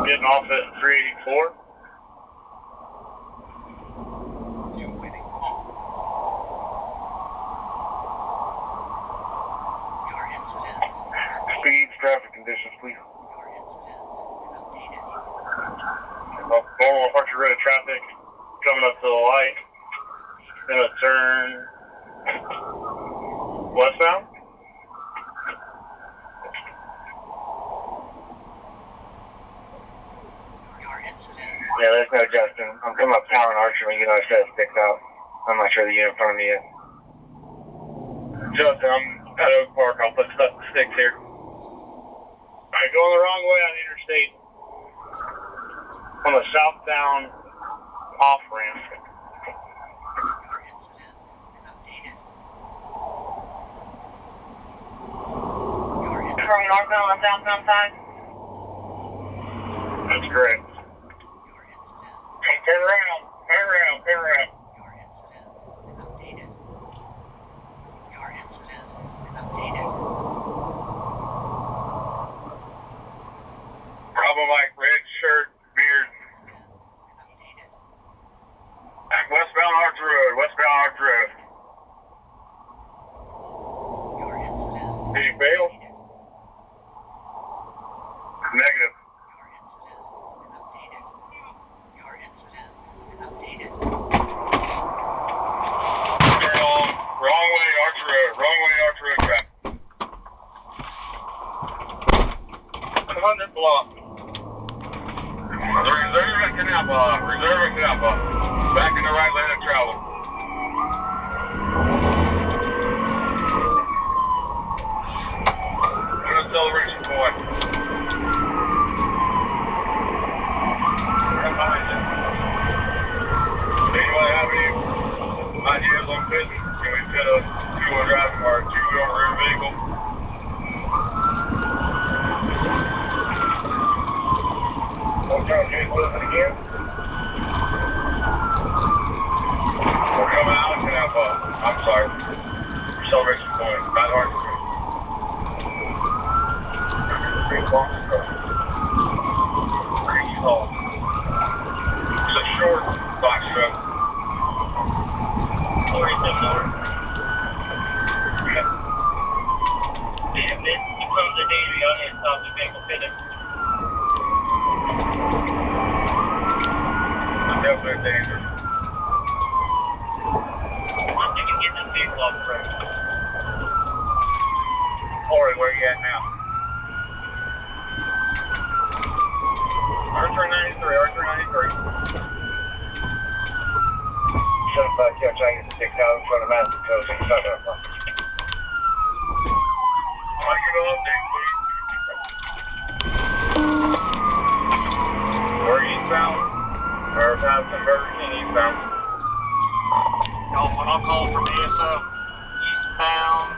Getting off at 384. Speeds, traffic conditions, please. Normal Archer Road traffic coming up to the light. Gonna turn westbound. Yeah, there's no Justin. I'm coming up town and Archer when you know it says sticks out. I'm not sure the unit in front of me yet. Justin, I'm at Oak Park. I'll put sticks here. Alright, going the wrong way on the interstate. On the southbound off ramp. From northbound on southbound side? That's correct. Turn around, turn around, turn around. Problem like red shirt, beard. Westbound Arch Road, westbound Arch Road. Did you fail? Negative. Wrong way, Arch Road. Wrong way, Arch Road traffic. 100 block. Reserve at Canal Block. Reserve at Canal Block. Back in the right lane of travel. Acceleration point. Anybody have any ideas on business? Can we fit a two-wheel drive or a two-wheel rear vehicle? Don't try to change with it again. We're coming out of Canal Block. I'm sorry. Acceleration point. Not hard to do. Pretty small. It's a short box truck. 46 hours. Yeah, this becomes a daily on it, stop the vehicle fitting. up there dangerous. I'm thinking get this vehicle off the road. Corey, where you at now? R393, R393. Shut up, yeah, trying to get the 6 out in front of Madison Coast. Shut up. Why you go up there, please? We're eastbound. We're past some Burger King eastbound. When I'll call from ASO eastbound.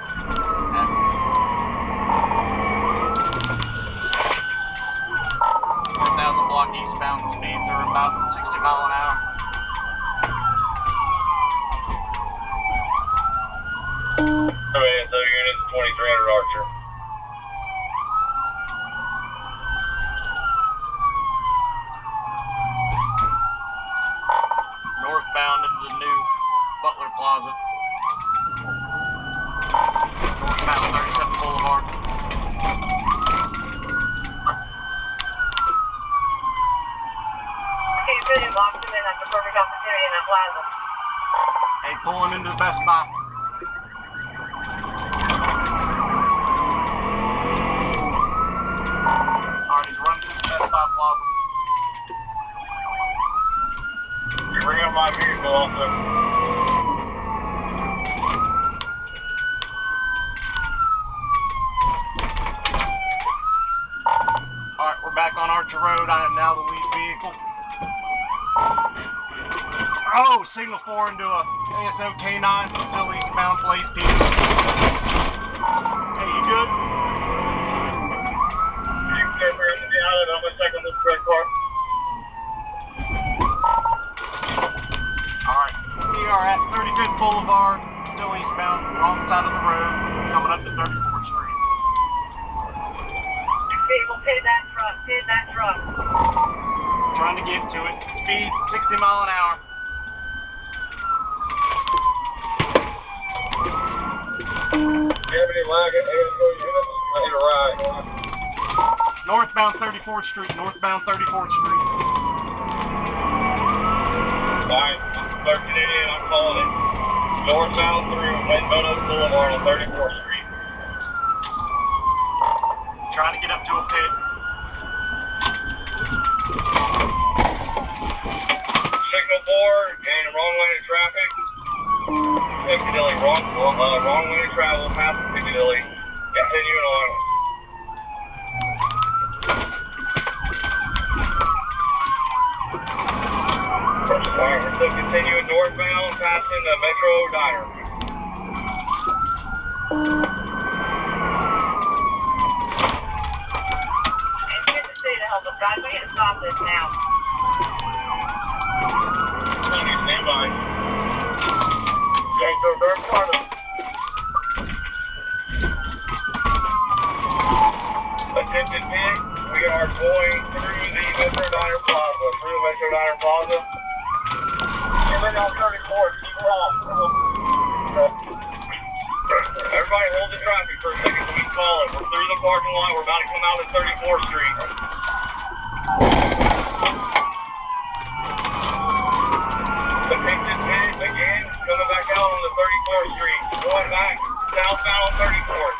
4,000 block eastbound speeds are about 60 mile an hour. ASO units 2300 Archer. Northbound into the new Butler Plaza. Northbound 37 Boulevard. Okay, good. Locked him in. That's a perfect opportunity in that plaza. Hey, pulling into the Best Buy. Alright, he's running through the Best Buy Plaza. You bring up my vehicle also. Alright, we're back on Archer Road. I am now the lead vehicle. Oh, signal 4 into a ASO K9, still eastbound, Blaze P. Hey, you good? You can get here in the island. I'm going to check on this red car. Alright, we are at 35th Boulevard, still eastbound, wrong side of the road, coming up to 34th Street. Vehicle, pit that truck. Pit that truck. Trying to get to it. Speed 60 mile an hour. Do you have any lag at ASO units? I need a ride. Northbound 34th Street, northbound 34th Street. Alright, 1388, I'm calling it. Northbound through Meadows Boulevard on 34th Street. Trying to get up to a pit. Signal 4, and wrong lane of traffic. Piccadilly, wrong lane of travel, past Piccadilly. Continuing on. Alright, we're still continuing northbound, passing the Metro Diner. And here's the city to help us, guys. We need to stop this now. Stand by. Okay, so third part of attempted pit. We are going through the Metro Diner Plaza. You're on 34th. Keep off. Everybody hold the traffic for a second so we can call it. We're through the parking lot. We're about to come out at 34th Street. Attempted pit again. Coming back out on the 34th Street. Going back southbound on 34th.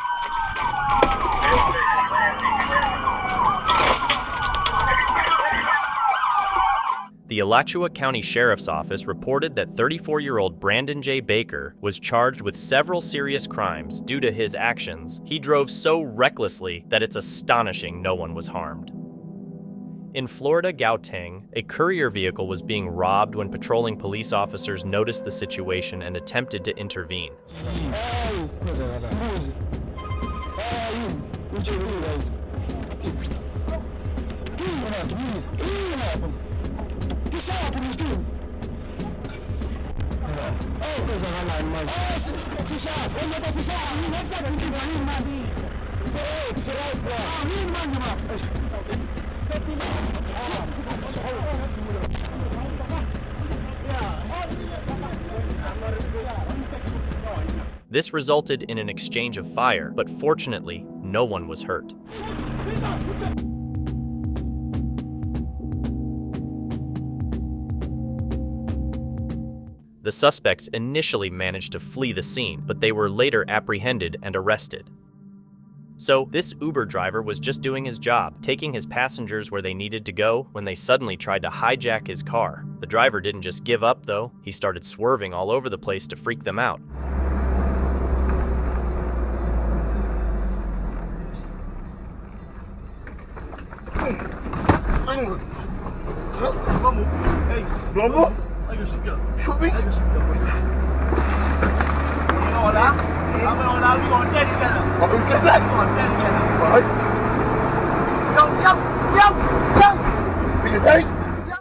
The Alachua County Sheriff's Office reported that 34-year-old Brandon J. Baker was charged with several serious crimes due to his actions. He drove so recklessly that it's astonishing no one was harmed. In Florida Gauteng, a courier vehicle was being robbed when patrolling police officers noticed the situation and attempted to intervene. This resulted in an exchange of fire, but fortunately, no one was hurt. The suspects initially managed to flee the scene, but they were later apprehended and arrested. So, this Uber driver was just doing his job, taking his passengers where they needed to go when they suddenly tried to hijack his car. The driver didn't just give up, though. He started swerving all over the place to freak them out.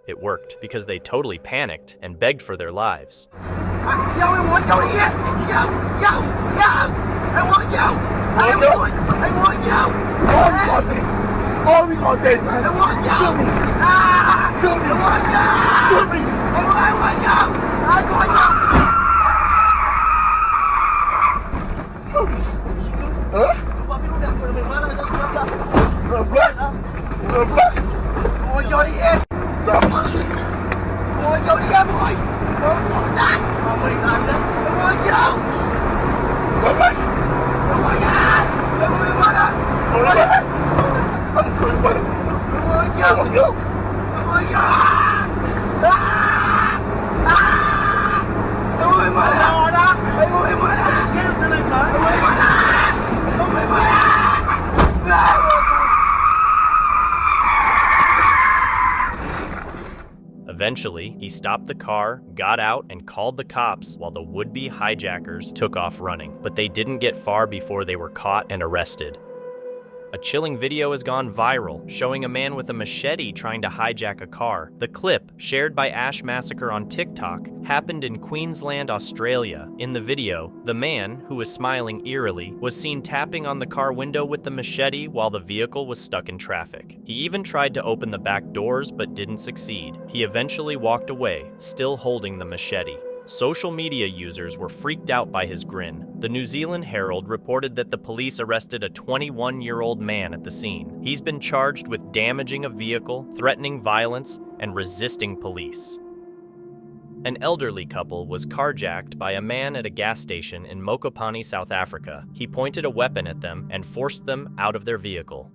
It worked because they totally panicked and begged for their lives. Eventually, he stopped the car, got out, and called the cops while the would-be hijackers took off running. But they didn't get far before they were caught and arrested. A chilling video has gone viral, showing a man with a machete trying to hijack a car. The clip, shared by Ash Massacre on TikTok, happened in Queensland, Australia. In the video, the man, who was smiling eerily, was seen tapping on the car window with the machete while the vehicle was stuck in traffic. He even tried to open the back doors but didn't succeed. He eventually walked away, still holding the machete. Social media users were freaked out by his grin. The New Zealand Herald reported that the police arrested a 21-year-old man at the scene. He's been charged with damaging a vehicle, threatening violence, and resisting police. An elderly couple was carjacked by a man at a gas station in Mokopane, South Africa. He pointed a weapon at them and forced them out of their vehicle.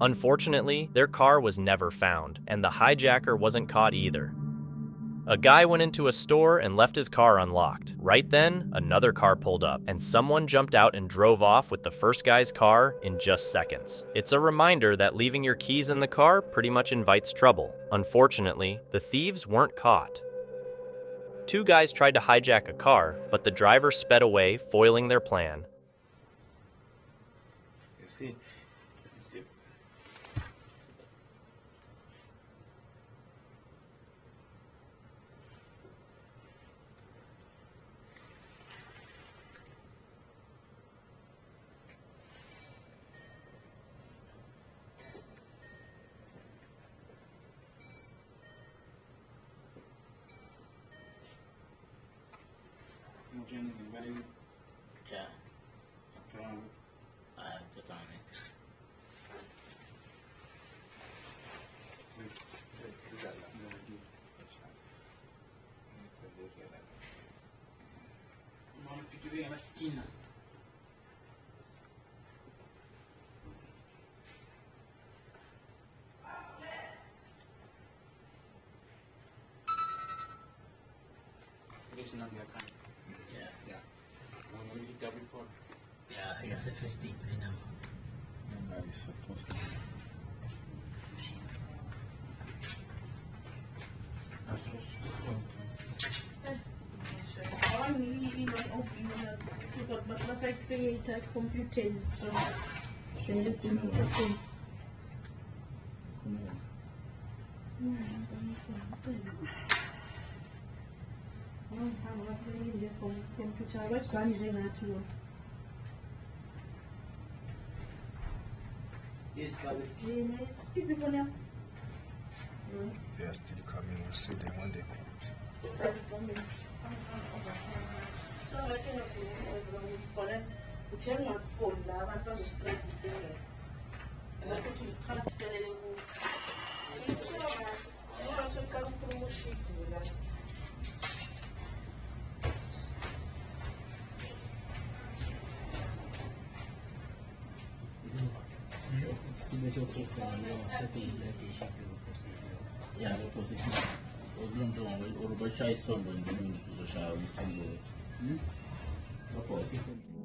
Unfortunately, their car was never found, and the hijacker wasn't caught either. A guy went into a store and left his car unlocked. Right then, another car pulled up, and someone jumped out and drove off with the first guy's car in just seconds. It's a reminder that leaving your keys in the car pretty much invites trouble. Unfortunately, the thieves weren't caught. Two guys tried to hijack a car, but the driver sped away, foiling their plan. Yes, did you come in and see them when they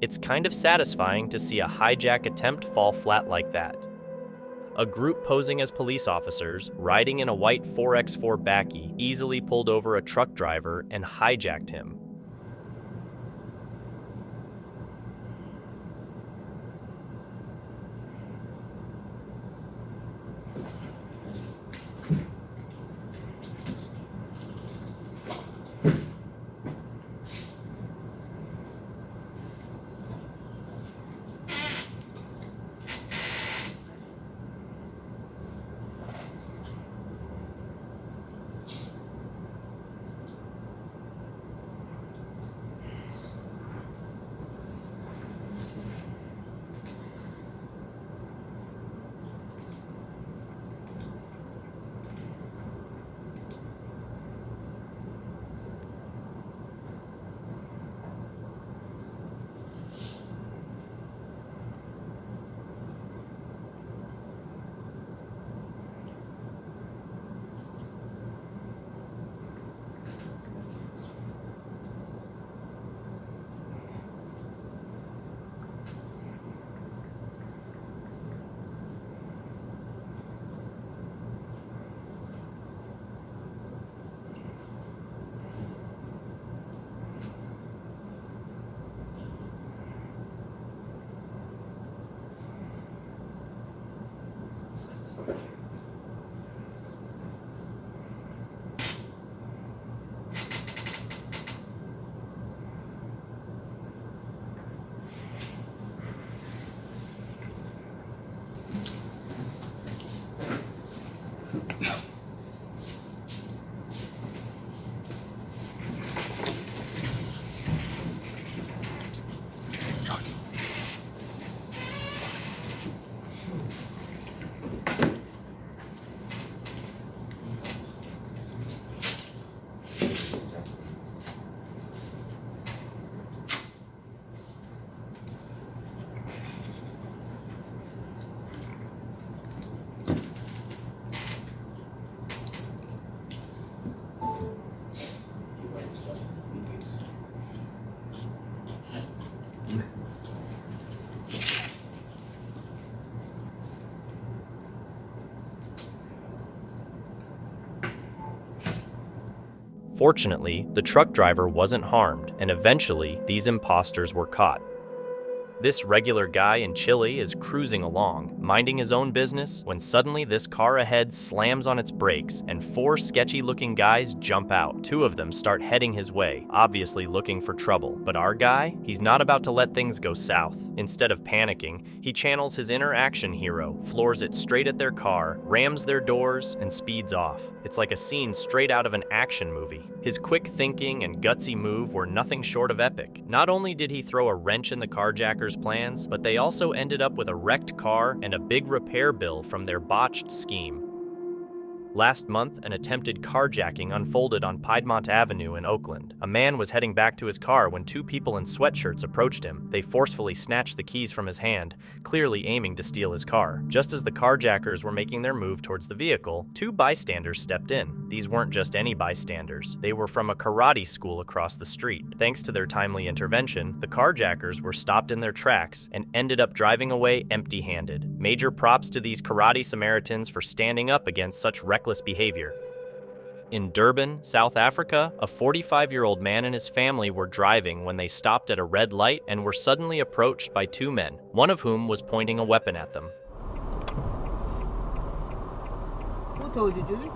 It's kind of satisfying to see a hijack attempt fall flat like that. A group posing as police officers, riding in a white 4x4 Backie, easily pulled over a truck driver and hijacked him. Fortunately, the truck driver wasn't harmed, and eventually, these imposters were caught. This regular guy in Chile is cruising along, minding his own business, when suddenly this car ahead slams on its brakes and 4 sketchy-looking guys jump out. 2 of them start heading his way, obviously looking for trouble. But our guy, he's not about to let things go south. Instead of panicking, he channels his inner action hero, floors it straight at their car, rams their doors, and speeds off. It's like a scene straight out of an action movie. His quick thinking and gutsy move were nothing short of epic. Not only did he throw a wrench in the carjackers' plans, but they also ended up with a wrecked car and a big repair bill from their botched scheme. Last month, an attempted carjacking unfolded on Piedmont Avenue in Oakland. A man was heading back to his car when 2 people in sweatshirts approached him. They forcefully snatched the keys from his hand, clearly aiming to steal his car. Just as the carjackers were making their move towards the vehicle, 2 bystanders stepped in. These weren't just any bystanders. They were from a karate school across the street. Thanks to their timely intervention, the carjackers were stopped in their tracks and ended up driving away empty-handed. Major props to these karate Samaritans for standing up against such reckless behavior. In Durban, South Africa, a 45-year-old man and his family were driving when they stopped at a red light and were suddenly approached by 2 men, one of whom was pointing a weapon at them. Who told you, Julie?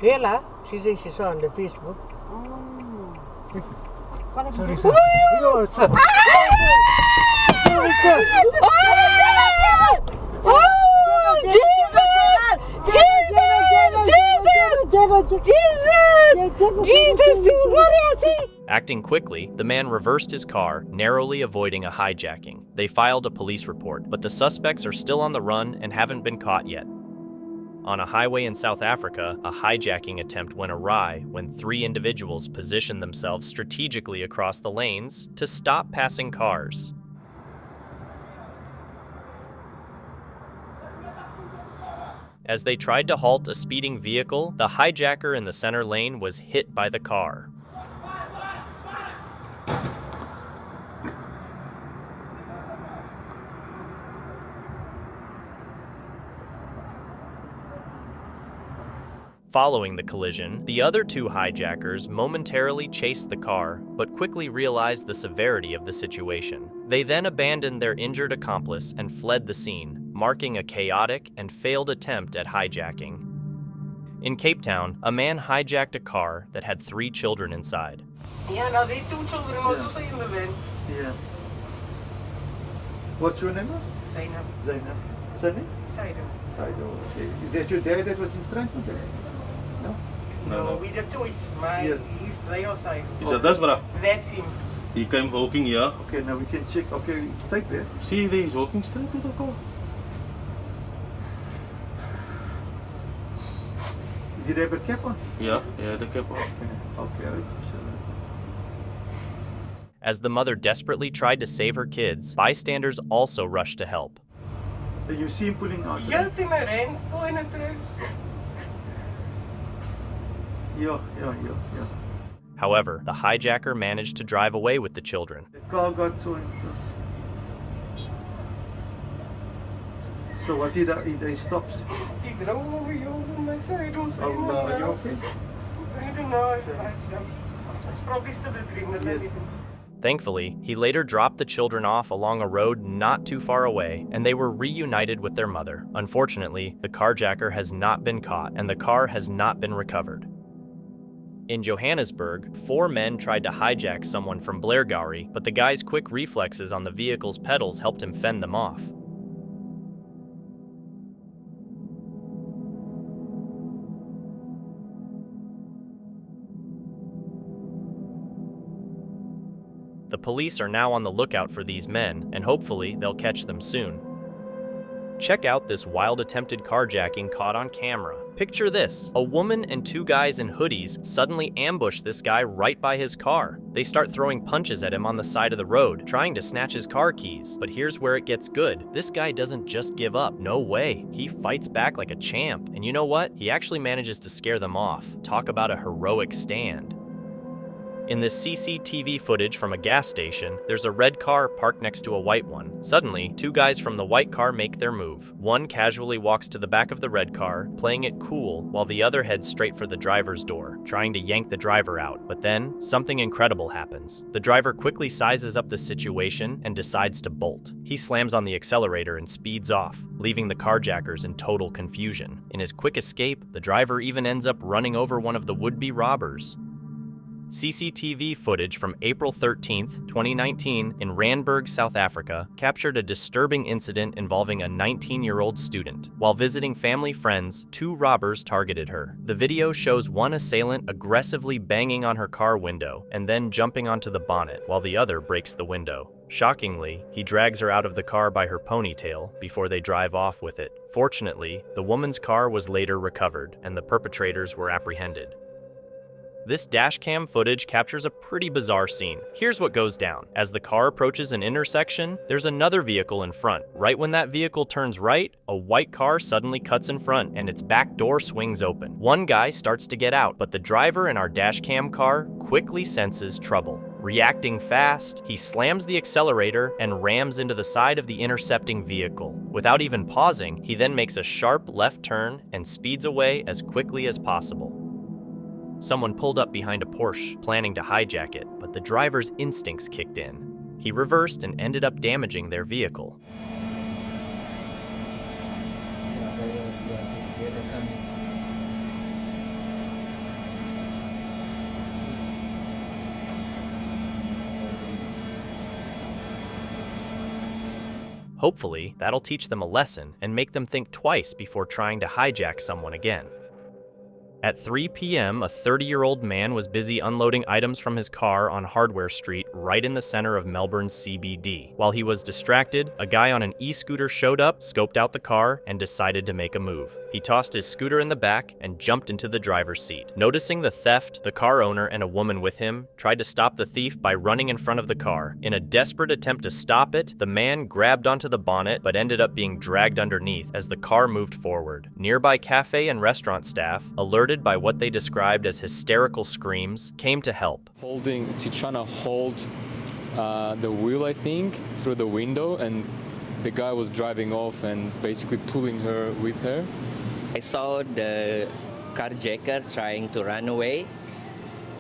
Leila. She said she saw on the Facebook. Oh. Sorry, sir. Oh, sir. Acting quickly, the man reversed his car, narrowly avoiding a hijacking. They filed a police report, but the suspects are still on the run and haven't been caught yet. On a highway in South Africa, a hijacking attempt went awry when 3 individuals positioned themselves strategically across the lanes to stop passing cars. As they tried to halt a speeding vehicle, the hijacker in the center lane was hit by the car. Following the collision, the other 2 hijackers momentarily chased the car, but quickly realized the severity of the situation. They then abandoned their injured accomplice and fled the scene, marking a chaotic and failed attempt at hijacking. In Cape Town, a man hijacked a car that had 3 children inside. Yeah, now these 2 children also in the van. Yeah. What's your name? Zainab. Zainab. Surname? Saido. Saido, okay. Is that your dad that was in strength? No? No, with the twins. He's the other side. Is that this, brother? That's him. He came walking here. Okay, now we can check. Okay, take that. See, there he's walking straight to the car. Did he have a cap on? Yeah, the cap on. Okay. As the mother desperately tried to save her kids, bystanders also rushed to help. You see him pulling out? Yes, in my rain, so in a truck. Yeah. However, the hijacker managed to drive away with the children. The car got so into... So what he does, he stops? He drove over you on my side. Oh, no, you okay? I don't know. It's probably still a dream. Yes. Thankfully, he later dropped the children off along a road not too far away, and they were reunited with their mother. Unfortunately, the carjacker has not been caught, and the car has not been recovered. In Johannesburg, 4 men tried to hijack someone from Blairgowrie, but the guy's quick reflexes on the vehicle's pedals helped him fend them off. The police are now on the lookout for these men, and hopefully they'll catch them soon. Check out this wild attempted carjacking caught on camera. Picture this: a woman and 2 guys in hoodies suddenly ambush this guy right by his car. They start throwing punches at him on the side of the road, trying to snatch his car keys. But here's where it gets good. This guy doesn't just give up. No way. He fights back like a champ. And you know what? He actually manages to scare them off. Talk about a heroic stand. In this CCTV footage from a gas station, there's a red car parked next to a white one. Suddenly, 2 guys from the white car make their move. One casually walks to the back of the red car, playing it cool, while the other heads straight for the driver's door, trying to yank the driver out. But then, something incredible happens. The driver quickly sizes up the situation and decides to bolt. He slams on the accelerator and speeds off, leaving the carjackers in total confusion. In his quick escape, the driver even ends up running over one of the would-be robbers. CCTV footage from April 13, 2019, in Randburg, South Africa, captured a disturbing incident involving a 19-year-old student. While visiting family friends, 2 robbers targeted her. The video shows one assailant aggressively banging on her car window and then jumping onto the bonnet, while the other breaks the window. Shockingly, he drags her out of the car by her ponytail before they drive off with it. Fortunately, the woman's car was later recovered, and the perpetrators were apprehended. This dashcam footage captures a pretty bizarre scene. Here's what goes down. As the car approaches an intersection, there's another vehicle in front. Right when that vehicle turns right, a white car suddenly cuts in front and its back door swings open. One guy starts to get out, but the driver in our dashcam car quickly senses trouble. Reacting fast, he slams the accelerator and rams into the side of the intercepting vehicle. Without even pausing, he then makes a sharp left turn and speeds away as quickly as possible. Someone pulled up behind a Porsche, planning to hijack it, but the driver's instincts kicked in. He reversed and ended up damaging their vehicle. Hopefully, that'll teach them a lesson and make them think twice before trying to hijack someone again. At 3 p.m., a 30-year-old man was busy unloading items from his car on Hardware Street right in the center of Melbourne's CBD. While he was distracted, a guy on an e-scooter showed up, scoped out the car, and decided to make a move. He tossed his scooter in the back and jumped into the driver's seat. Noticing the theft, the car owner and a woman with him tried to stop the thief by running in front of the car. In a desperate attempt to stop it, the man grabbed onto the bonnet but ended up being dragged underneath as the car moved forward. Nearby cafe and restaurant staff, alerted by what they described as hysterical screams, came to help. She's trying to hold the wheel, I think, through the window, and the guy was driving off and basically pulling her with her. I saw the carjacker trying to run away.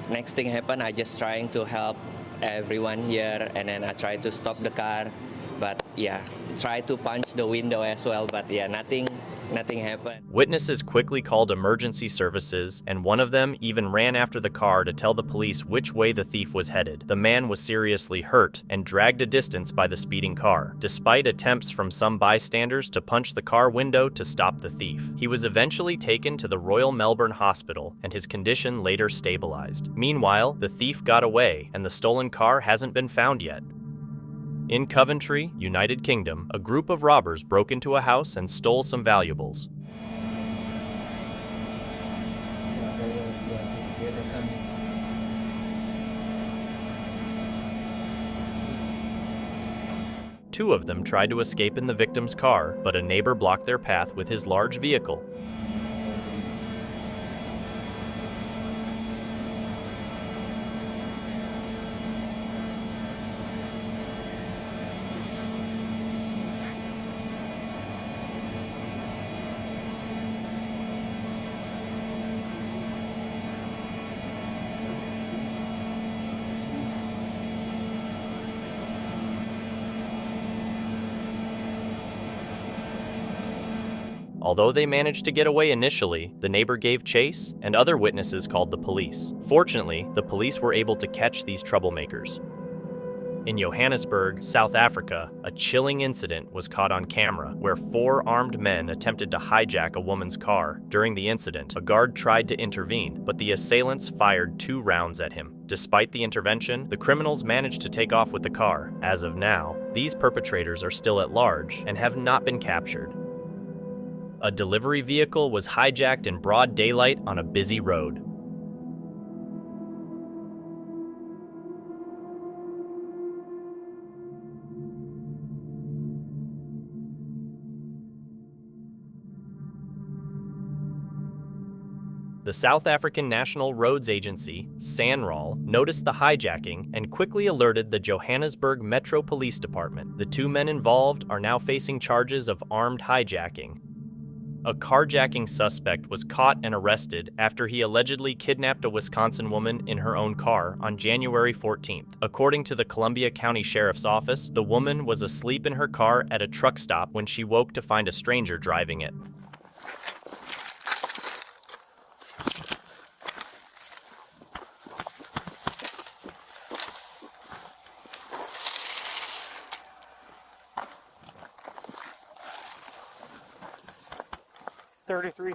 Next thing happened, I just trying to help everyone here, and then I tried to stop the car, but yeah, tried to punch the window as well, but yeah, nothing happened. Witnesses quickly called emergency services, and one of them even ran after the car to tell the police which way the thief was headed. The man was seriously hurt and dragged a distance by the speeding car, despite attempts from some bystanders to punch the car window to stop the thief. He was eventually taken to the Royal Melbourne Hospital, and his condition later stabilized. Meanwhile, the thief got away, and the stolen car hasn't been found yet. In Coventry, United Kingdom, a group of robbers broke into a house and stole some valuables. Two of them tried to escape in the victim's car, but a neighbor blocked their path with his large vehicle. Although they managed to get away initially, the neighbor gave chase, and other witnesses called the police. Fortunately, the police were able to catch these troublemakers. In Johannesburg, South Africa, a chilling incident was caught on camera where 4 armed men attempted to hijack a woman's car. During the incident, a guard tried to intervene, but the assailants fired 2 rounds at him. Despite the intervention, the criminals managed to take off with the car. As of now, these perpetrators are still at large and have not been captured. A delivery vehicle was hijacked in broad daylight on a busy road. The South African National Roads Agency, SANRAL, noticed the hijacking and quickly alerted the Johannesburg Metro Police Department. The 2 men involved are now facing charges of armed hijacking. A carjacking suspect was caught and arrested after he allegedly kidnapped a Wisconsin woman in her own car on January 14th. According to the Columbia County Sheriff's Office, the woman was asleep in her car at a truck stop when she woke to find a stranger driving it.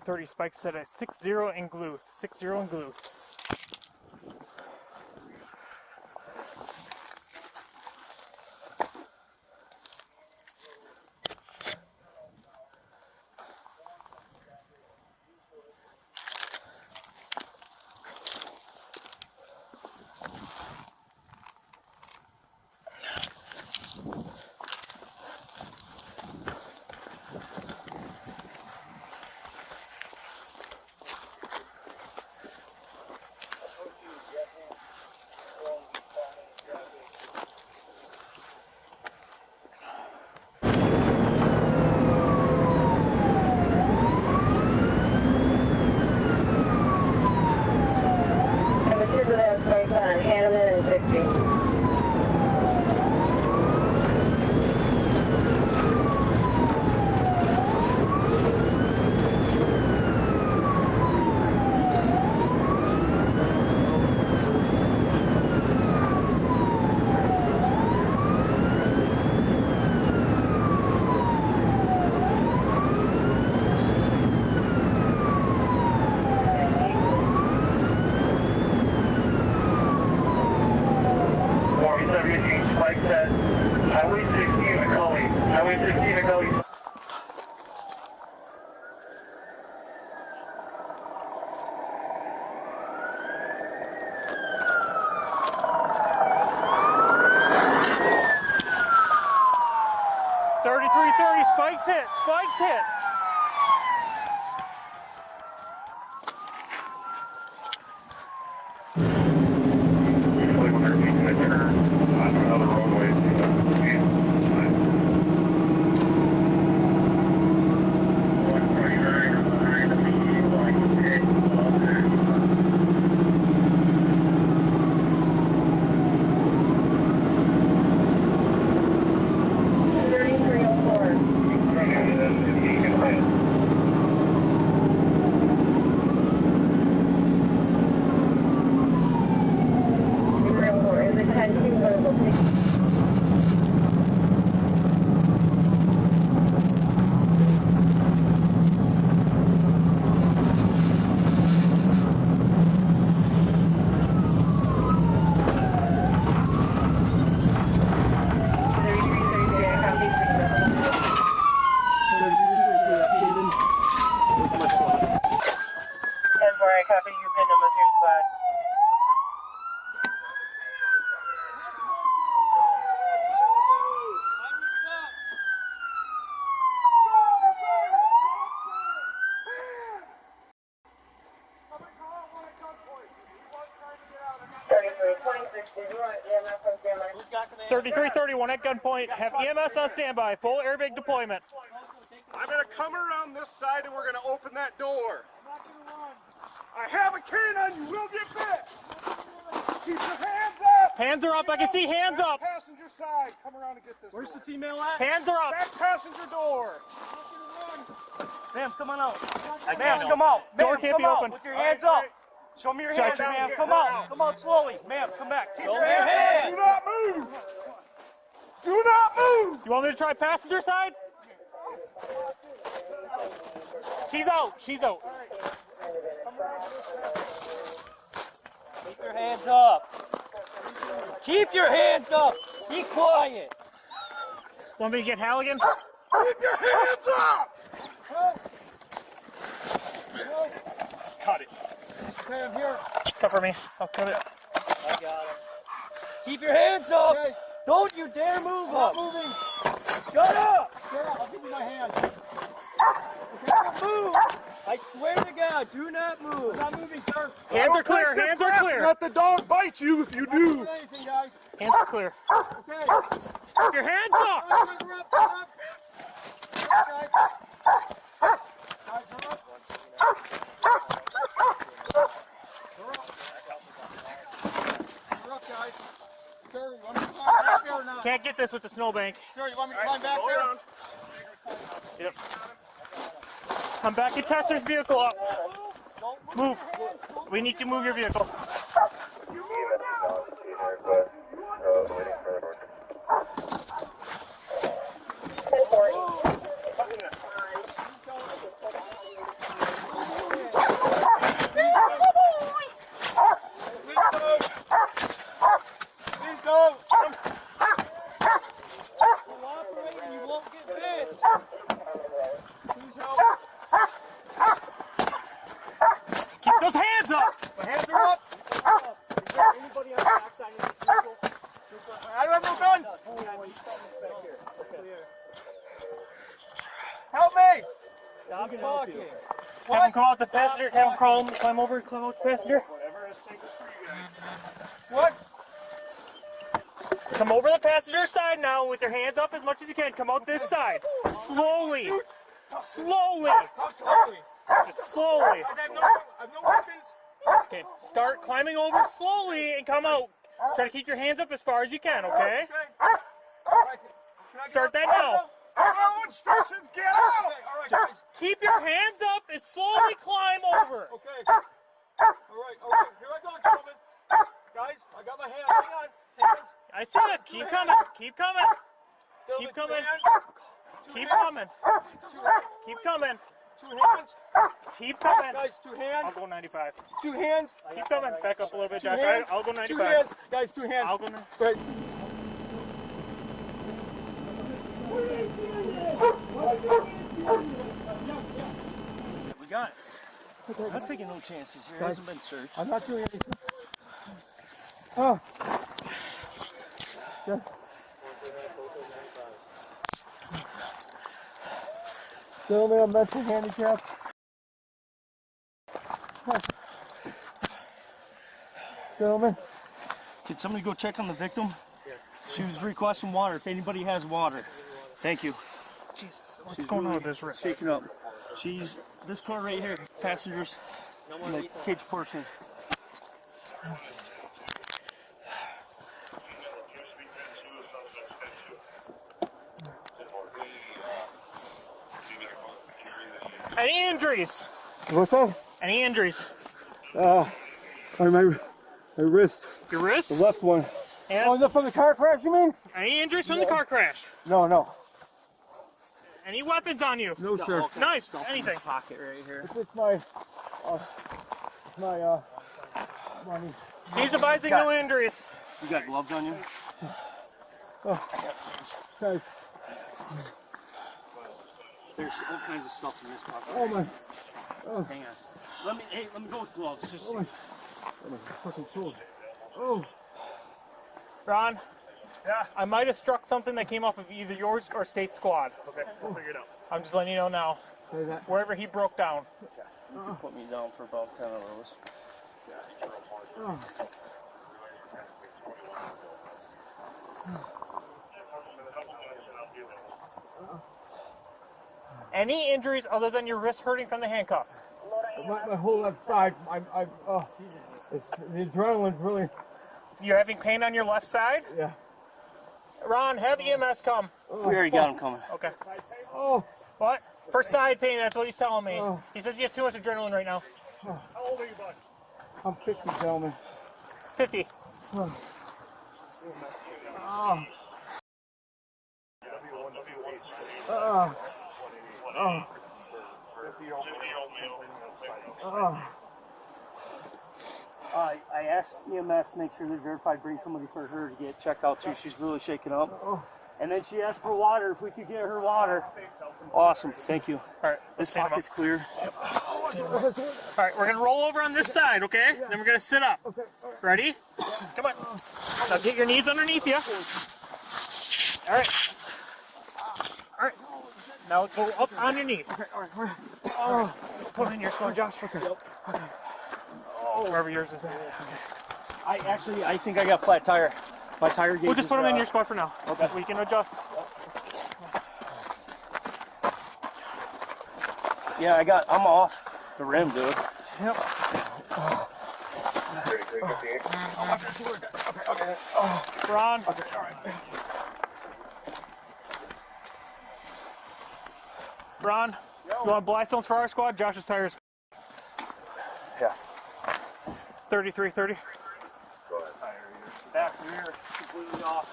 .30 spikes set at 6-0 and glue. 6-0 and glue. 3.16 to go. Spikes hit! Spikes hit! Another runway. Copy, you pin them with your squad. Right, 3331 at gunpoint. Have EMS on standby. Full airbag deployment. I'm going to come around this side and we're going to open that door. I have a canine, you will get bit. Keep your hands up. Hands are up. I can see hands up. Passenger side. Come around and get this. Where's the female at? Hands are up. Back passenger door. Ma'am, come on out. Ma'am, come out. Door can't be open. With your hands up. Show me your hands, ma'am. Come out. Come out slowly. Ma'am, come back. Keep your hands. Do not move. Do not move. You want me to try passenger side? She's out. She's out. Keep your hands up. Keep your hands up. Be quiet. Want me to get Halligan? Keep your hands up. Just cut it. Okay, I'm here. Cover me. I'll cut it. I got it. Keep your hands up. Okay. Don't you dare move up. Moving. Shut up. I'll give you my hand. Okay, don't move. I swear to God, do not move. I'm not moving, sir. Hands are clear. Hands are clear. Let the dog bite you if you do. Anything, guys. Hands are clear. Okay. Keep your hands up. Guys, we're up. Guys. Sir, you want me to climb back there or not? Can't get this with the snowbank. Sir, you want me to climb back there? Yep. Come back and test this vehicle up. Move. We need to move your vehicle. Keep those hands up! My hands are up. Is there anybody on the backside of this vehicle? I don't have no guns. Help me! Stop talking. Have him come out the passenger. Have him climb over and climb out the passenger. What? Come over the passenger side now with your hands up as much as you can. Come out this side. Slowly. Slowly. How slowly? Just slowly. I have no weapons. Okay, start climbing over slowly and come out. Try to keep your hands up as far as you can, okay? Start that now. Follow instructions, get out! Just keep your hands up and slowly climb over. Okay. Alright, here I go, gentlemen. Guys, I got my hands. Hang on. Hands. I see it. Keep coming. Keep coming. Keep coming. Keep coming. Keep coming. 2 hands. Keep coming. Guys, 2 hands. I'll go 95. 2 hands. Keep coming. Back up a little bit, 2 Josh. hands. I'll go 95. 2 hands. Guys, 2 hands. I'll go 95. Right. I'm not taking no chances here. It hasn't been searched. I'm not doing anything. Oh. Yeah. Gentlemen, I'm mentally handicapped. Gentlemen. Did somebody go check on the victim? Yeah. She was requesting water. If anybody has water. Thank you. Jesus, what's going on with this wrist? Shaking up. She's this car right here. Passengers in the kids portion. Any injuries? What's that? Any injuries? My wrist. Your wrist? The left one. And oh, is that from the car crash, you mean? Any injuries from the car crash? No, no. Any weapons on you? No, sir. Knives? Anything? Pocket right here. It's my money. He's advising no injuries. You got gloves on you? Oh. Okay. There's all kinds of stuff in this pocket. Oh my. Oh. Hang on. Let me go with gloves. Just see. Oh my fucking sword. Oh. Ron? Yeah? I might have struck something that came off of either yours or State Squad. Okay, we'll figure it out. I'm just letting you know now. Wherever he broke down. You can put me down for about 10 of those. Oh. Any injuries other than your wrist hurting from the handcuffs? My whole left side. It's the adrenaline's really. You're having pain on your left side? Yeah. Ron, have EMS come. We already got him coming. Okay. Oh. What? For side pain, that's what he's telling me. He says he has too much adrenaline right now. Oh. How old are you, bud? I'm 50, gentlemen. 50. Oh. I asked EMS to make sure they verified, bring somebody for her to get checked out too. She's really shaken up. And then she asked for water, if we could get her water. Awesome, thank you. All right, this pocket's clear. All right, we're gonna roll over on this side, okay? Then we're gonna sit up. Ready? Come on. Now get your knees underneath you. All right. All right. Now go up on your knee. Oh, put it in your squad, Josh. Okay. Oh, wherever yours is at. Okay. I think I got flat tire. My tire gauge. We'll just put them in your squad for now. Okay. We can adjust. Yeah, I'm off the rim, dude. Yep. Okay. Ron. Okay, all right. Ron, you want Blystones for our squad? Josh's tires. Yeah. 33-30. Go ahead. Back rear, completely off.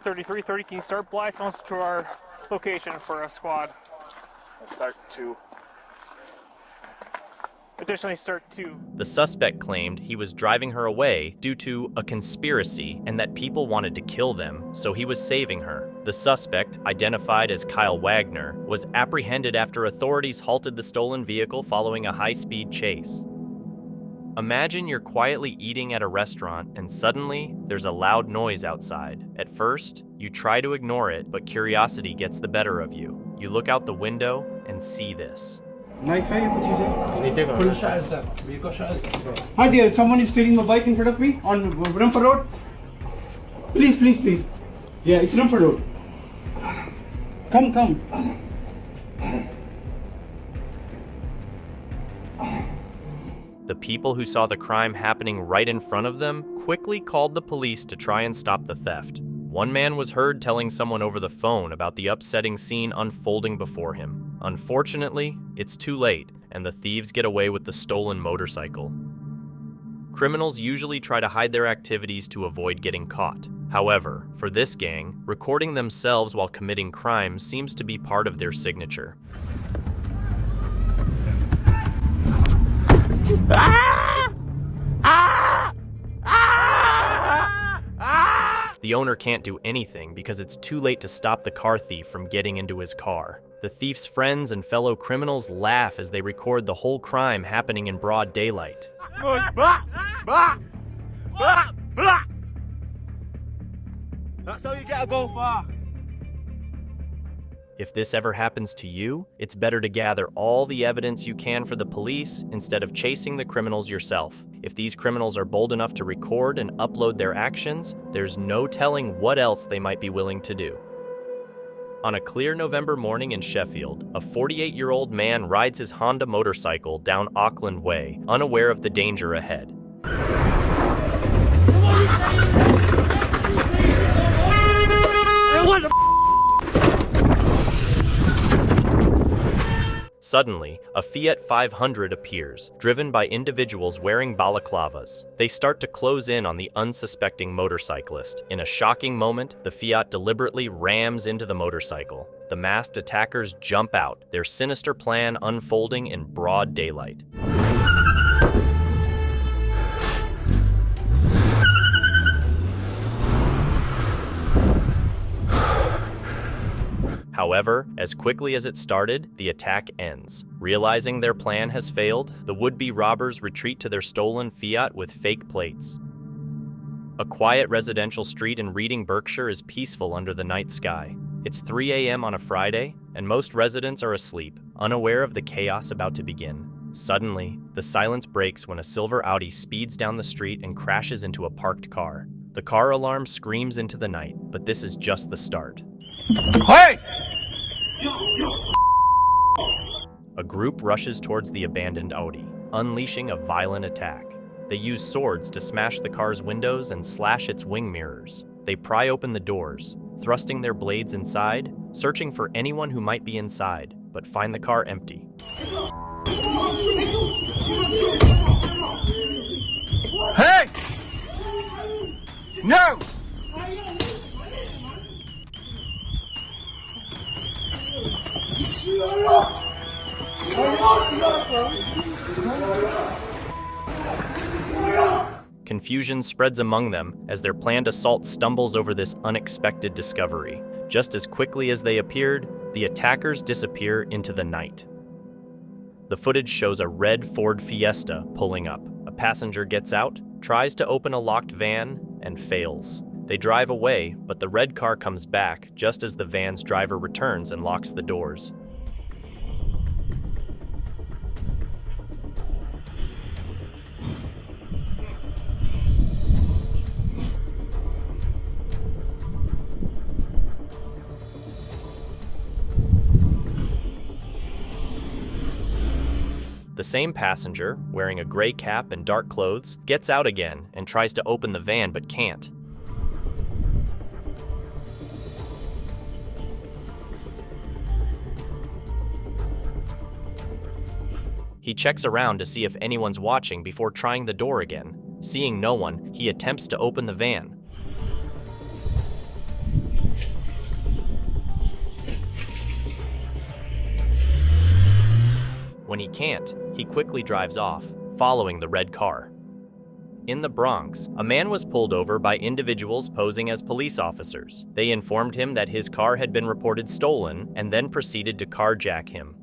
33-30. Can you start Blystones to our location for a squad? I'll start 2. Additionally, start 2. The suspect claimed he was driving her away due to a conspiracy and that people wanted to kill them, so he was saving her. The suspect, identified as Kyle Wagner, was apprehended after authorities halted the stolen vehicle following a high-speed chase. Imagine you're quietly eating at a restaurant and suddenly there's a loud noise outside. At first, you try to ignore it, but curiosity gets the better of you. You look out the window and see this. Knife hai ya kuch is? Hi there, someone is stealing my bike in front of me on Rumford Road. Please. Yeah, it's Rumford Road. Come. The people who saw the crime happening right in front of them quickly called the police to try and stop the theft. One man was heard telling someone over the phone about the upsetting scene unfolding before him. Unfortunately, it's too late, and the thieves get away with the stolen motorcycle. Criminals usually try to hide their activities to avoid getting caught. However, for this gang, recording themselves while committing crimes seems to be part of their signature. The owner can't do anything because it's too late to stop the car thief from getting into his car. The thief's friends and fellow criminals laugh as they record the whole crime happening in broad daylight. That's how you get a go far. If this ever happens to you, it's better to gather all the evidence you can for the police instead of chasing the criminals yourself. If these criminals are bold enough to record and upload their actions, there's no telling what else they might be willing to do. On a clear November morning in Sheffield, a 48-year-old man rides his Honda motorcycle down Auckland Way, unaware of the danger ahead. Suddenly, a Fiat 500 appears, driven by individuals wearing balaclavas. They start to close in on the unsuspecting motorcyclist. In a shocking moment, the Fiat deliberately rams into the motorcycle. The masked attackers jump out, their sinister plan unfolding in broad daylight. However, as quickly as it started, the attack ends. Realizing their plan has failed, the would-be robbers retreat to their stolen Fiat with fake plates. A quiet residential street in Reading, Berkshire is peaceful under the night sky. It's 3 a.m. on a Friday, and most residents are asleep, unaware of the chaos about to begin. Suddenly, the silence breaks when a silver Audi speeds down the street and crashes into a parked car. The car alarm screams into the night, but this is just the start. Hey! A group rushes towards the abandoned Audi, unleashing a violent attack. They use swords to smash the car's windows and slash its wing mirrors. They pry open the doors, thrusting their blades inside, searching for anyone who might be inside, but find the car empty. Hey! No! Confusion spreads among them as their planned assault stumbles over this unexpected discovery. Just as quickly as they appeared, the attackers disappear into the night. The footage shows a red Ford Fiesta pulling up. A passenger gets out, tries to open a locked van, and fails. They drive away, but the red car comes back just as the van's driver returns and locks the doors. The same passenger, wearing a gray cap and dark clothes, gets out again and tries to open the van but can't. He checks around to see if anyone's watching before trying the door again. Seeing no one, he attempts to open the van. When he can't, he quickly drives off, following the red car. In the Bronx, a man was pulled over by individuals posing as police officers. They informed him that his car had been reported stolen and then proceeded to carjack him.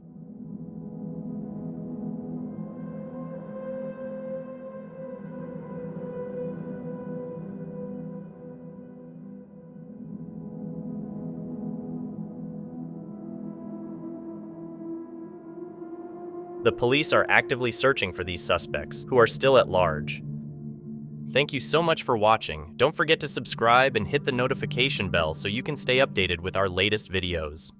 The police are actively searching for these suspects, who are still at large. Thank you so much for watching. Don't forget to subscribe and hit the notification bell so you can stay updated with our latest videos.